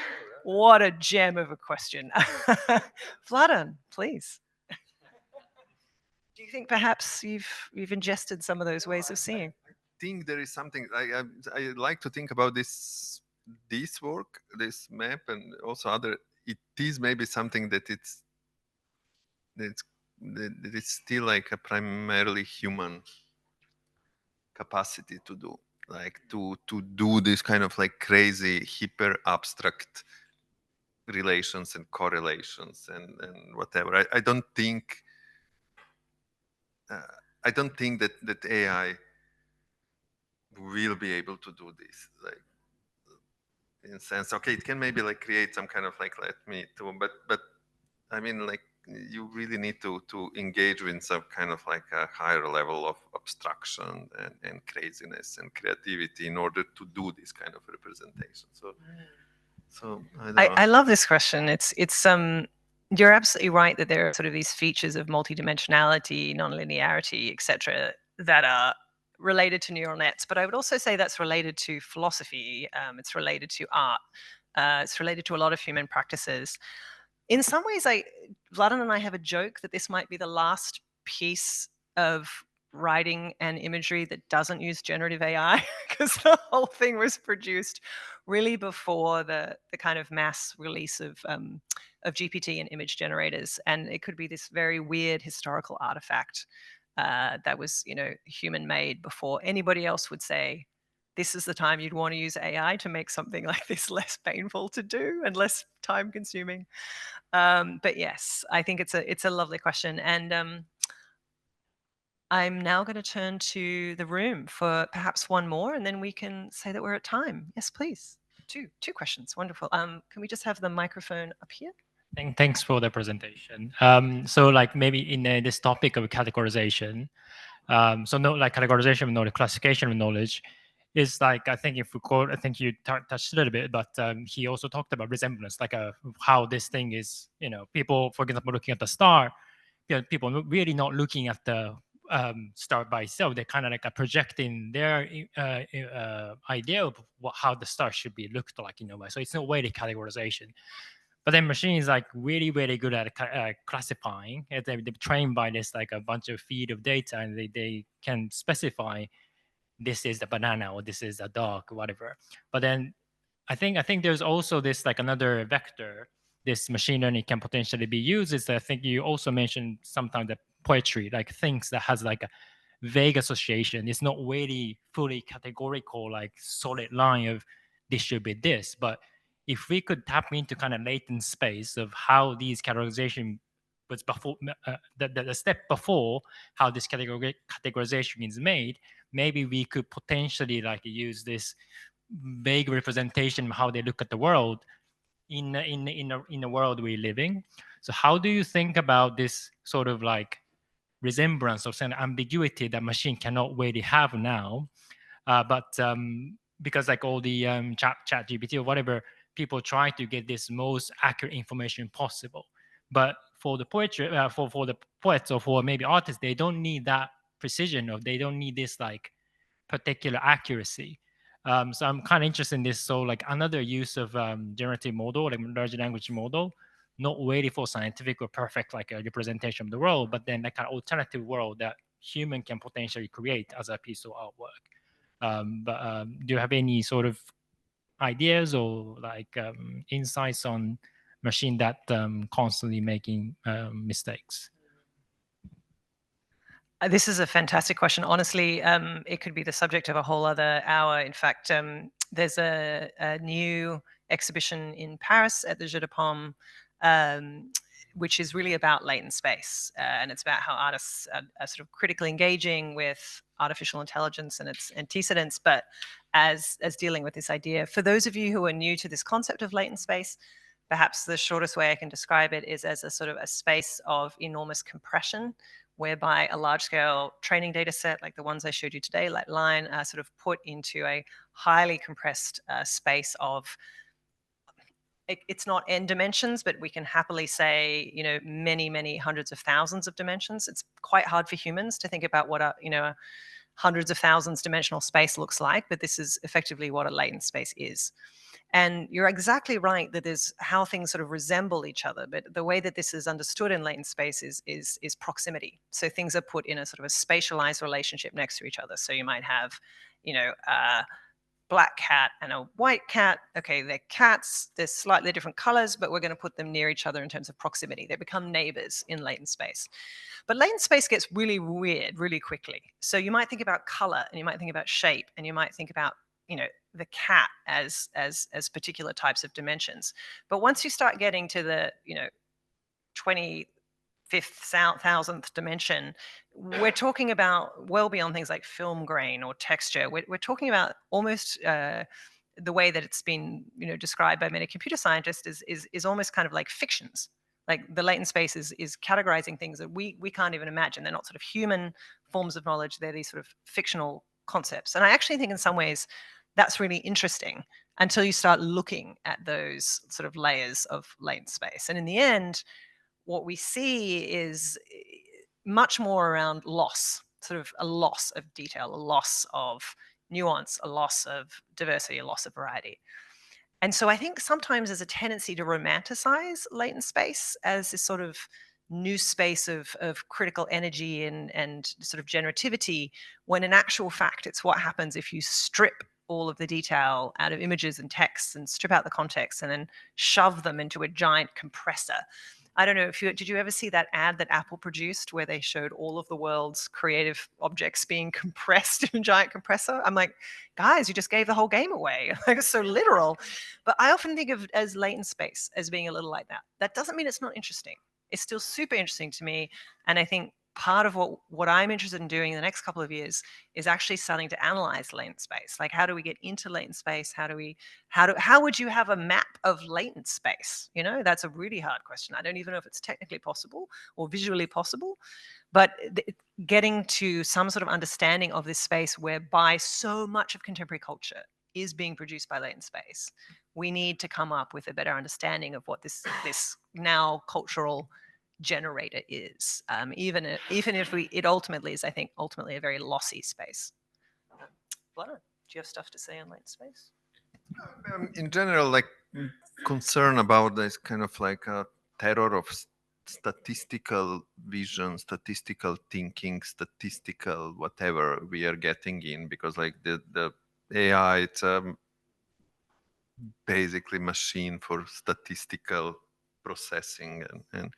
What a gem of a question. Vladan, please. Do you think perhaps you've ingested some of those ways of seeing? I think there is something I like to think about this work, this map, and also other. It is maybe something that it's still like a primarily human capacity to do, like to do this kind of like crazy hyper abstract relations and correlations and whatever. I don't think that AI will be able to do this, like, in a sense. Okay, it can maybe like create some kind of like but I mean, like, you really need to engage with some kind of like a higher level of abstraction and craziness and creativity in order to do this kind of representation. So I love this question. It's you're absolutely right that there are sort of these features of multidimensionality, nonlinearity, etc., that are related to neural nets. But I would also say that's related to philosophy. It's related to art. It's related to a lot of human practices. In some ways, Vladan and I have a joke that this might be the last piece of writing and imagery that doesn't use generative AI, because the whole thing was produced really before the kind of mass release of GPT and image generators. And it could be this very weird historical artifact that was, human made before anybody else would say, this is the time you'd want to use AI to make something like this less painful to do and less time consuming. But yes, I think it's a lovely question. And I'm now going to turn to the room for perhaps one more, and then we can say that we're at time. Yes, please. Two questions. Wonderful. Can we just have the microphone up here? Thanks for the presentation. So like maybe in this topic of categorization, so categorization of knowledge, classification of knowledge is like, I think if we quote, I think you touched a little bit, but he also talked about resemblance, like how this thing is, people, for example, looking at the star, people really not looking at the star by itself. They're kind of like projecting their idea of how the star should be looked like in a way. So it's not really categorization. But then machines like really, really good at classifying. They're trained by this like a bunch of feed of data, and they can specify this is a banana or this is a dog, whatever. But then I think there's also this like another vector this machine learning can potentially be used is, I think you also mentioned sometimes that poetry, like things that has like a vague association. It's not really fully categorical, like solid line of this should be this. But if we could tap into kind of latent space of how these categorization was before, the step before how this categorization is made, maybe we could potentially like use this vague representation of how they look at the world in the world we're living. So how do you think about this sort of like resemblance or some ambiguity that machine cannot really have now? But because like all the chat GPT or whatever, people try to get this most accurate information possible. But for the poetry, for the poets or for maybe artists, they don't need that precision, or they don't need this like particular accuracy. So I'm kind of interested in this. So like another use of generative model, like large language model, not really for scientific or perfect like a representation of the world, but then like an alternative world that human can potentially create as a piece of artwork. Do you have any sort of ideas or like insights on machine that constantly making mistakes? This is a fantastic question. Honestly, it could be the subject of a whole other hour. In fact, there's a new exhibition in Paris at the Jeu de Paume, which is really about latent space. And it's about how artists are sort of critically engaging with artificial intelligence and its antecedents, but as dealing with this idea. For those of you who are new to this concept of latent space, perhaps the shortest way I can describe it is as a sort of a space of enormous compression, whereby a large-scale training data set, like the ones I showed you today, like line, are sort of put into a highly compressed space of, it's not n dimensions, but we can happily say, many, many hundreds of thousands of dimensions. It's quite hard for humans to think about what a hundreds of thousands dimensional space looks like, but this is effectively what a latent space is. And you're exactly right that there's how things sort of resemble each other, but the way that this is understood in latent space is proximity. So things are put in a sort of a spatialized relationship next to each other. So you might have, a black cat and a white cat. Okay, they're cats, they're slightly different colors, but we're going to put them near each other in terms of proximity. They become neighbors in latent space. But latent space gets really weird really quickly. So you might think about color, and you might think about shape, and you might think about the cat as particular types of dimensions. But once you start getting to the 25,000th dimension, we're talking about well beyond things like film grain or texture. We're talking about almost the way that it's been described by many computer scientists is almost kind of like fictions. Like the latent space is categorizing things that we can't even imagine. They're not sort of human forms of knowledge. They're these sort of fictional concepts. And I actually think in some ways that's really interesting until you start looking at those sort of layers of latent space. And in the end, what we see is much more around loss, sort of a loss of detail, a loss of nuance, a loss of diversity, a loss of variety. And so I think sometimes there's a tendency to romanticize latent space as this sort of new space of critical energy and sort of generativity, when in actual fact, it's what happens if you strip all of the detail out of images and texts and strip out the context and then shove them into a giant compressor. I don't know if did you ever see that ad that Apple produced where they showed all of the world's creative objects being compressed in a giant compressor? I'm like, guys, you just gave the whole game away. Like, it's so literal. But I often think of as latent space as being a little like that. That doesn't mean it's not interesting. It's still super interesting to me. And I think part of what I'm interested in doing in the next couple of years is actually starting to analyze latent space. Like, how do we get into latent space? How would you have a map of latent space? That's a really hard question. I don't even know if it's technically possible or visually possible, but getting to some sort of understanding of this space whereby so much of contemporary culture is being produced by latent space. We need to come up with a better understanding of what this now cultural generator is, even if it ultimately is, I think, a very lossy space. Vladan, do you have stuff to say on latent space? In general, like concern about this kind of like a terror of statistical vision, statistical thinking, statistical whatever we are getting in, because like the AI, it's basically machine for statistical processing and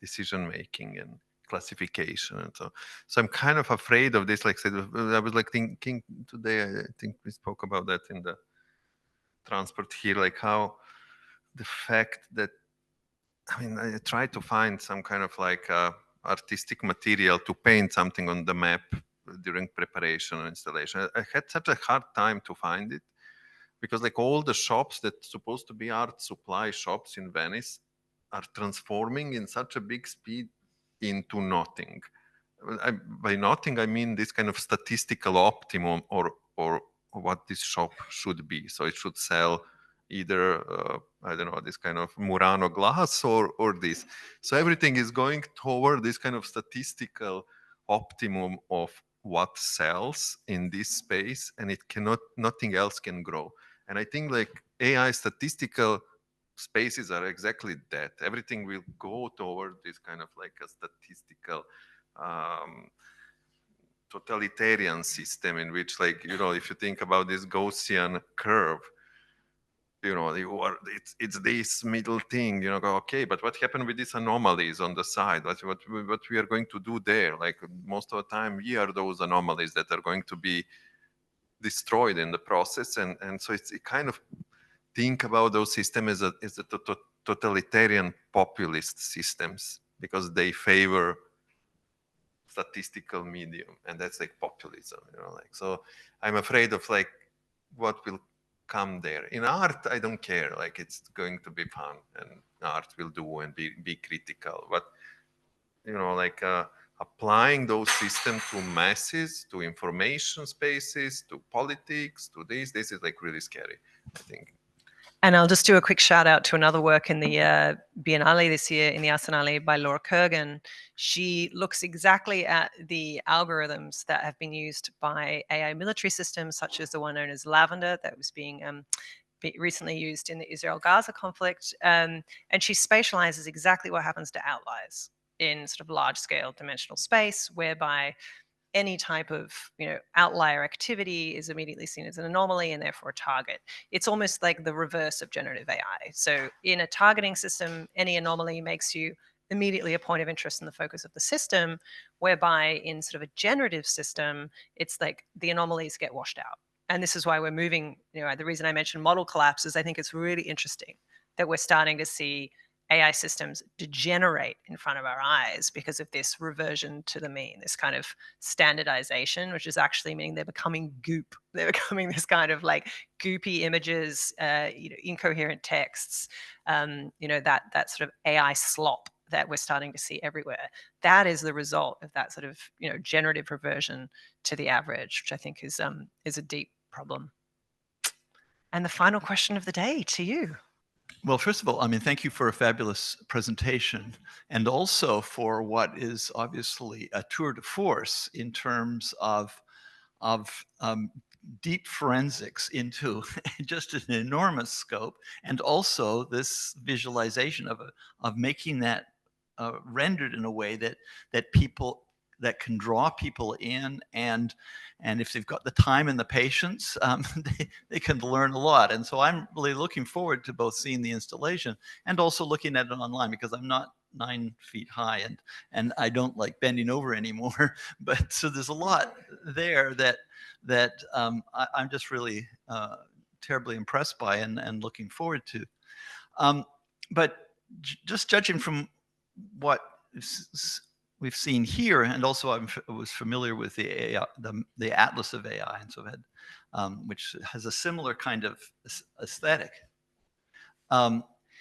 decision making and classification. And so I'm kind of afraid of this. Like I said, I was like thinking today, I think we spoke about that in the transport here, like how the fact that, I mean, I tried to find some kind of like artistic material to paint something on the map during preparation and installation. I had such a hard time to find it, because like all the shops that's supposed to be art supply shops in Venice are transforming in such a big speed into nothing. By nothing, I mean this kind of statistical optimum or what this shop should be. So it should sell either, I don't know, this kind of Murano glass or this. So everything is going toward this kind of statistical optimum of what sells in this space, and it cannot, nothing else can grow. And I think like AI statistical spaces are exactly that. Everything will go toward this kind of like a statistical totalitarian system, in which, like, you know, if you think about this Gaussian curve, you know, it's this middle thing, you know, go, okay, but what happened with these anomalies on the side? What we are going to do there? Like most of the time, we are those anomalies that are going to be destroyed in the process. And so it kind of think about those systems as a totalitarian populist systems, because they favor statistical medium, and that's like populism, you know, like. So I'm afraid of like what will come there. In art, I don't care, like it's going to be fun, and art will do and be critical. But you know, like applying those systems to masses, to information spaces, to politics, to this is like really scary, I think. And I'll just do a quick shout out to another work in the Biennale this year, in the Arsenale, by Laura Kurgan. She looks exactly at the algorithms that have been used by AI military systems, such as the one known as Lavender, that was being recently used in the Israel-Gaza conflict. And she spatializes exactly what happens to outliers in sort of large-scale dimensional space, whereby any type of, you know, outlier activity is immediately seen as an anomaly and therefore a target. It's almost like the reverse of generative AI. So in a targeting system, any anomaly makes you immediately a point of interest in the focus of the system, whereby in sort of a generative system, it's like the anomalies get washed out. And this is why we're moving, you know, the reason I mentioned model collapse is I think it's really interesting that we're starting to see AI systems degenerate in front of our eyes because of this reversion to the mean, this kind of standardization, which is actually meaning they're becoming goop. They're becoming this kind of like goopy images, you know, incoherent texts, you know, that sort of AI slop that we're starting to see everywhere. That is the result of that sort of, you know, generative reversion to the average, which I think is a deep problem. And the final question of the day to you. Well, first of all, I mean, thank you for a fabulous presentation, and also for what is obviously a tour de force in terms of deep forensics into just an enormous scope, and also this visualization of making that rendered in a way that people, that can draw people in, and if they've got the time and the patience, they can learn a lot. And so I'm really looking forward to both seeing the installation and also looking at it online, because I'm not 9 feet high and I don't like bending over anymore. But so there's a lot there that I'm just really terribly impressed by and looking forward to. But just judging from what we've seen here, and also I was familiar with the AI, the Atlas of AI, and so had, which has a similar kind of aesthetic.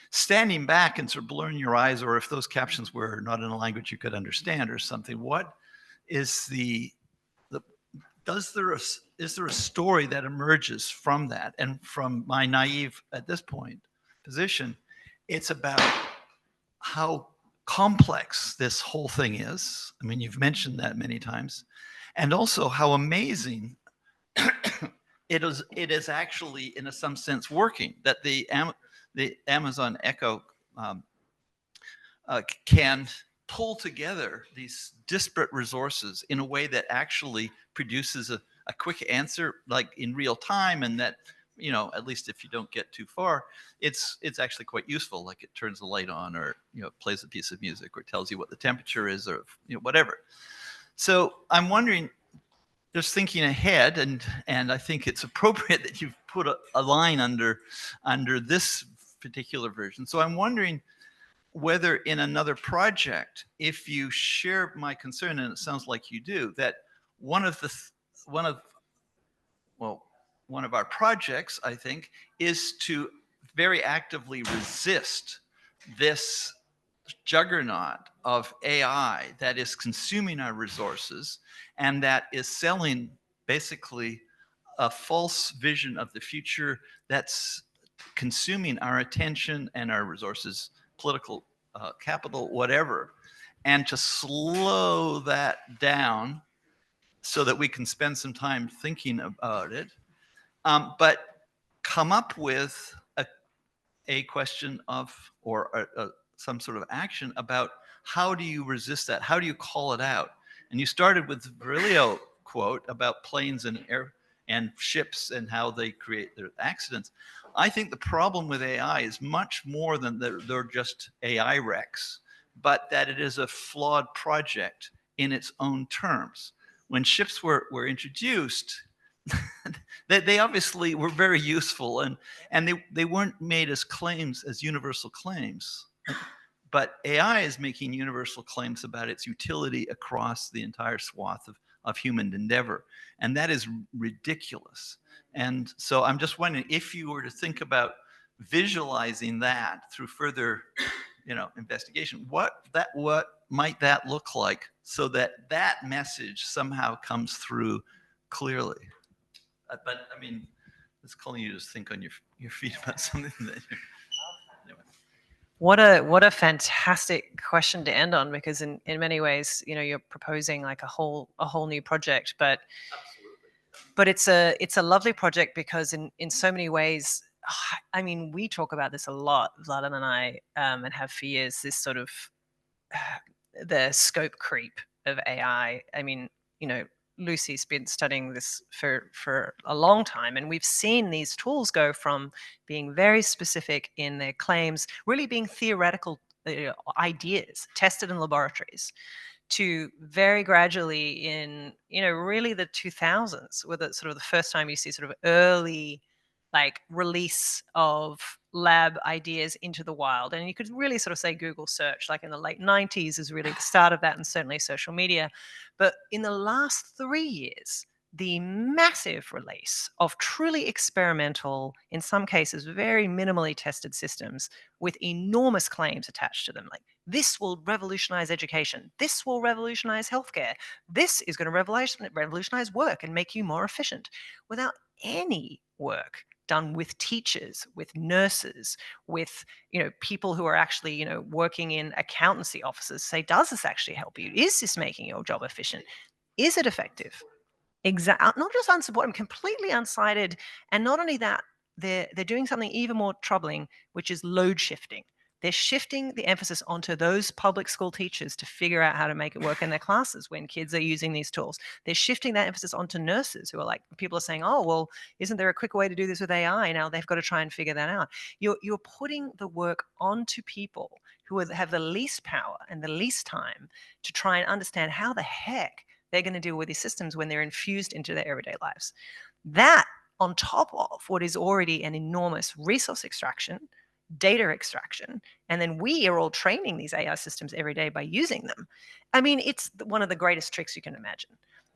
Standing back and sort of blurring your eyes, or if those captions were not in a language you could understand or something, what is is there a story that emerges from that? And from my naive, at this point, position, it's about how complex this whole thing is. I mean, you've mentioned that many times. And also how amazing it is actually, in some sense, working, that the Amazon Echo can pull together these disparate resources in a way that actually produces a quick answer, like in real time, and that you know, at least if you don't get too far, it's actually quite useful. Like it turns the light on, or, you know, plays a piece of music, or tells you what the temperature is, or, you know, whatever. So I'm wondering, just thinking ahead, and I think it's appropriate that you've put a line under this particular version. So I'm wondering whether in another project, if you share my concern, and it sounds like you do, that one of our projects, I think, is to very actively resist this juggernaut of AI that is consuming our resources and that is selling basically a false vision of the future that's consuming our attention and our resources, political capital, whatever, and to slow that down so that we can spend some time thinking about it, but come up with a question of, or some sort of action about how do you resist that? How do you call it out? And you started with the Virilio quote about planes and air and ships and how they create their accidents. I think the problem with AI is much more than they're just AI wrecks, but that it is a flawed project in its own terms. When ships were introduced, they obviously were very useful, and they weren't made as claims, as universal claims. But AI is making universal claims about its utility across the entire swath of human endeavor. And that is ridiculous. And so I'm just wondering, if you were to think about visualizing that through further, you know, investigation, what might that look like so that that message somehow comes through clearly? But I mean, it's calling you to think on your feet about something that you're... Anyway. What a fantastic question to end on, because in many ways, you know, you're proposing like a whole new project, but it's a lovely project because in so many ways, I mean, we talk about this a lot, Vladan and I, and have for years, this sort of the scope creep of AI. I mean, you know, Lucy's been studying this for a long time, and we've seen these tools go from being very specific in their claims, really being theoretical ideas tested in laboratories, to very gradually in, you know, really the 2000s, with sort of the first time you see sort of early like release of lab ideas into the wild. And you could really sort of say Google search, like in the late 90s is really the start of that, and certainly social media. But in the last 3 years, the massive release of truly experimental, in some cases, very minimally tested systems with enormous claims attached to them. Like, this will revolutionize education. This will revolutionize healthcare. This is going to revolutionize work and make you more efficient, without any work done with teachers, with nurses, with, you know, people who are actually, you know, working in accountancy offices. Say, does this actually help you? Is this making your job efficient? Is it effective? Not just unsupported, completely unsighted. And not only that, they're doing something even more troubling, which is load shifting. They're shifting the emphasis onto those public school teachers to figure out how to make it work in their classes when kids are using these tools. They're shifting that emphasis onto nurses, who are like, people are saying, oh, well, isn't there a quicker way to do this with AI? Now they've got to try and figure that out. You're putting the work onto people who have the least power and the least time to try and understand how the heck they're going to deal with these systems when they're infused into their everyday lives. That, on top of what is already an enormous resource extraction, data extraction, and then we are all training these AI systems every day by using them. I mean, it's one of the greatest tricks you can imagine.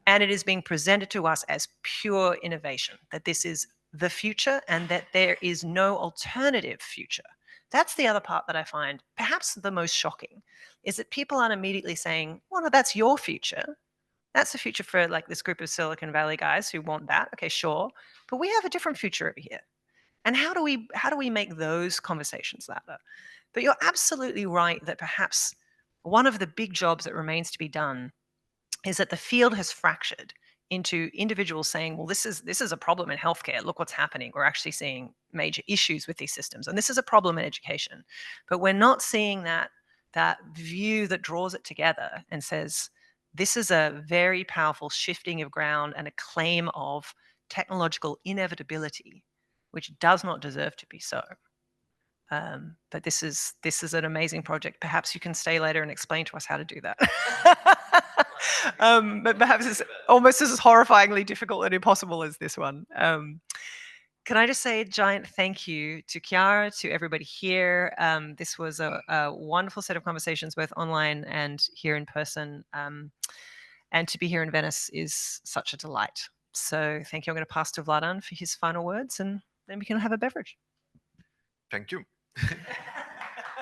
And it is being presented to us as pure innovation, that this is the future and that there is no alternative future. That's the other part that I find perhaps the most shocking, is that people aren't immediately saying, well, no, that's your future. That's the future for like this group of Silicon Valley guys who want that. Okay, sure. But we have a different future over here. And how do we make those conversations louder? But you're absolutely right that perhaps one of the big jobs that remains to be done is that the field has fractured into individuals saying, well, this is a problem in healthcare. Look what's happening. We're actually seeing major issues with these systems. And this is a problem in education. But we're not seeing that view that draws it together and says, this is a very powerful shifting of ground and a claim of technological inevitability which does not deserve to be so. But this is an amazing project. Perhaps you can stay later and explain to us how to do that. But perhaps it's almost as horrifyingly difficult and impossible as this one. Can I just say a giant thank you to Chiara, to everybody here. This was a wonderful set of conversations, both online and here in person. And to be here in Venice is such a delight. So thank you. I'm going to pass to Vladan for his final words, and then we can have a beverage. Thank you.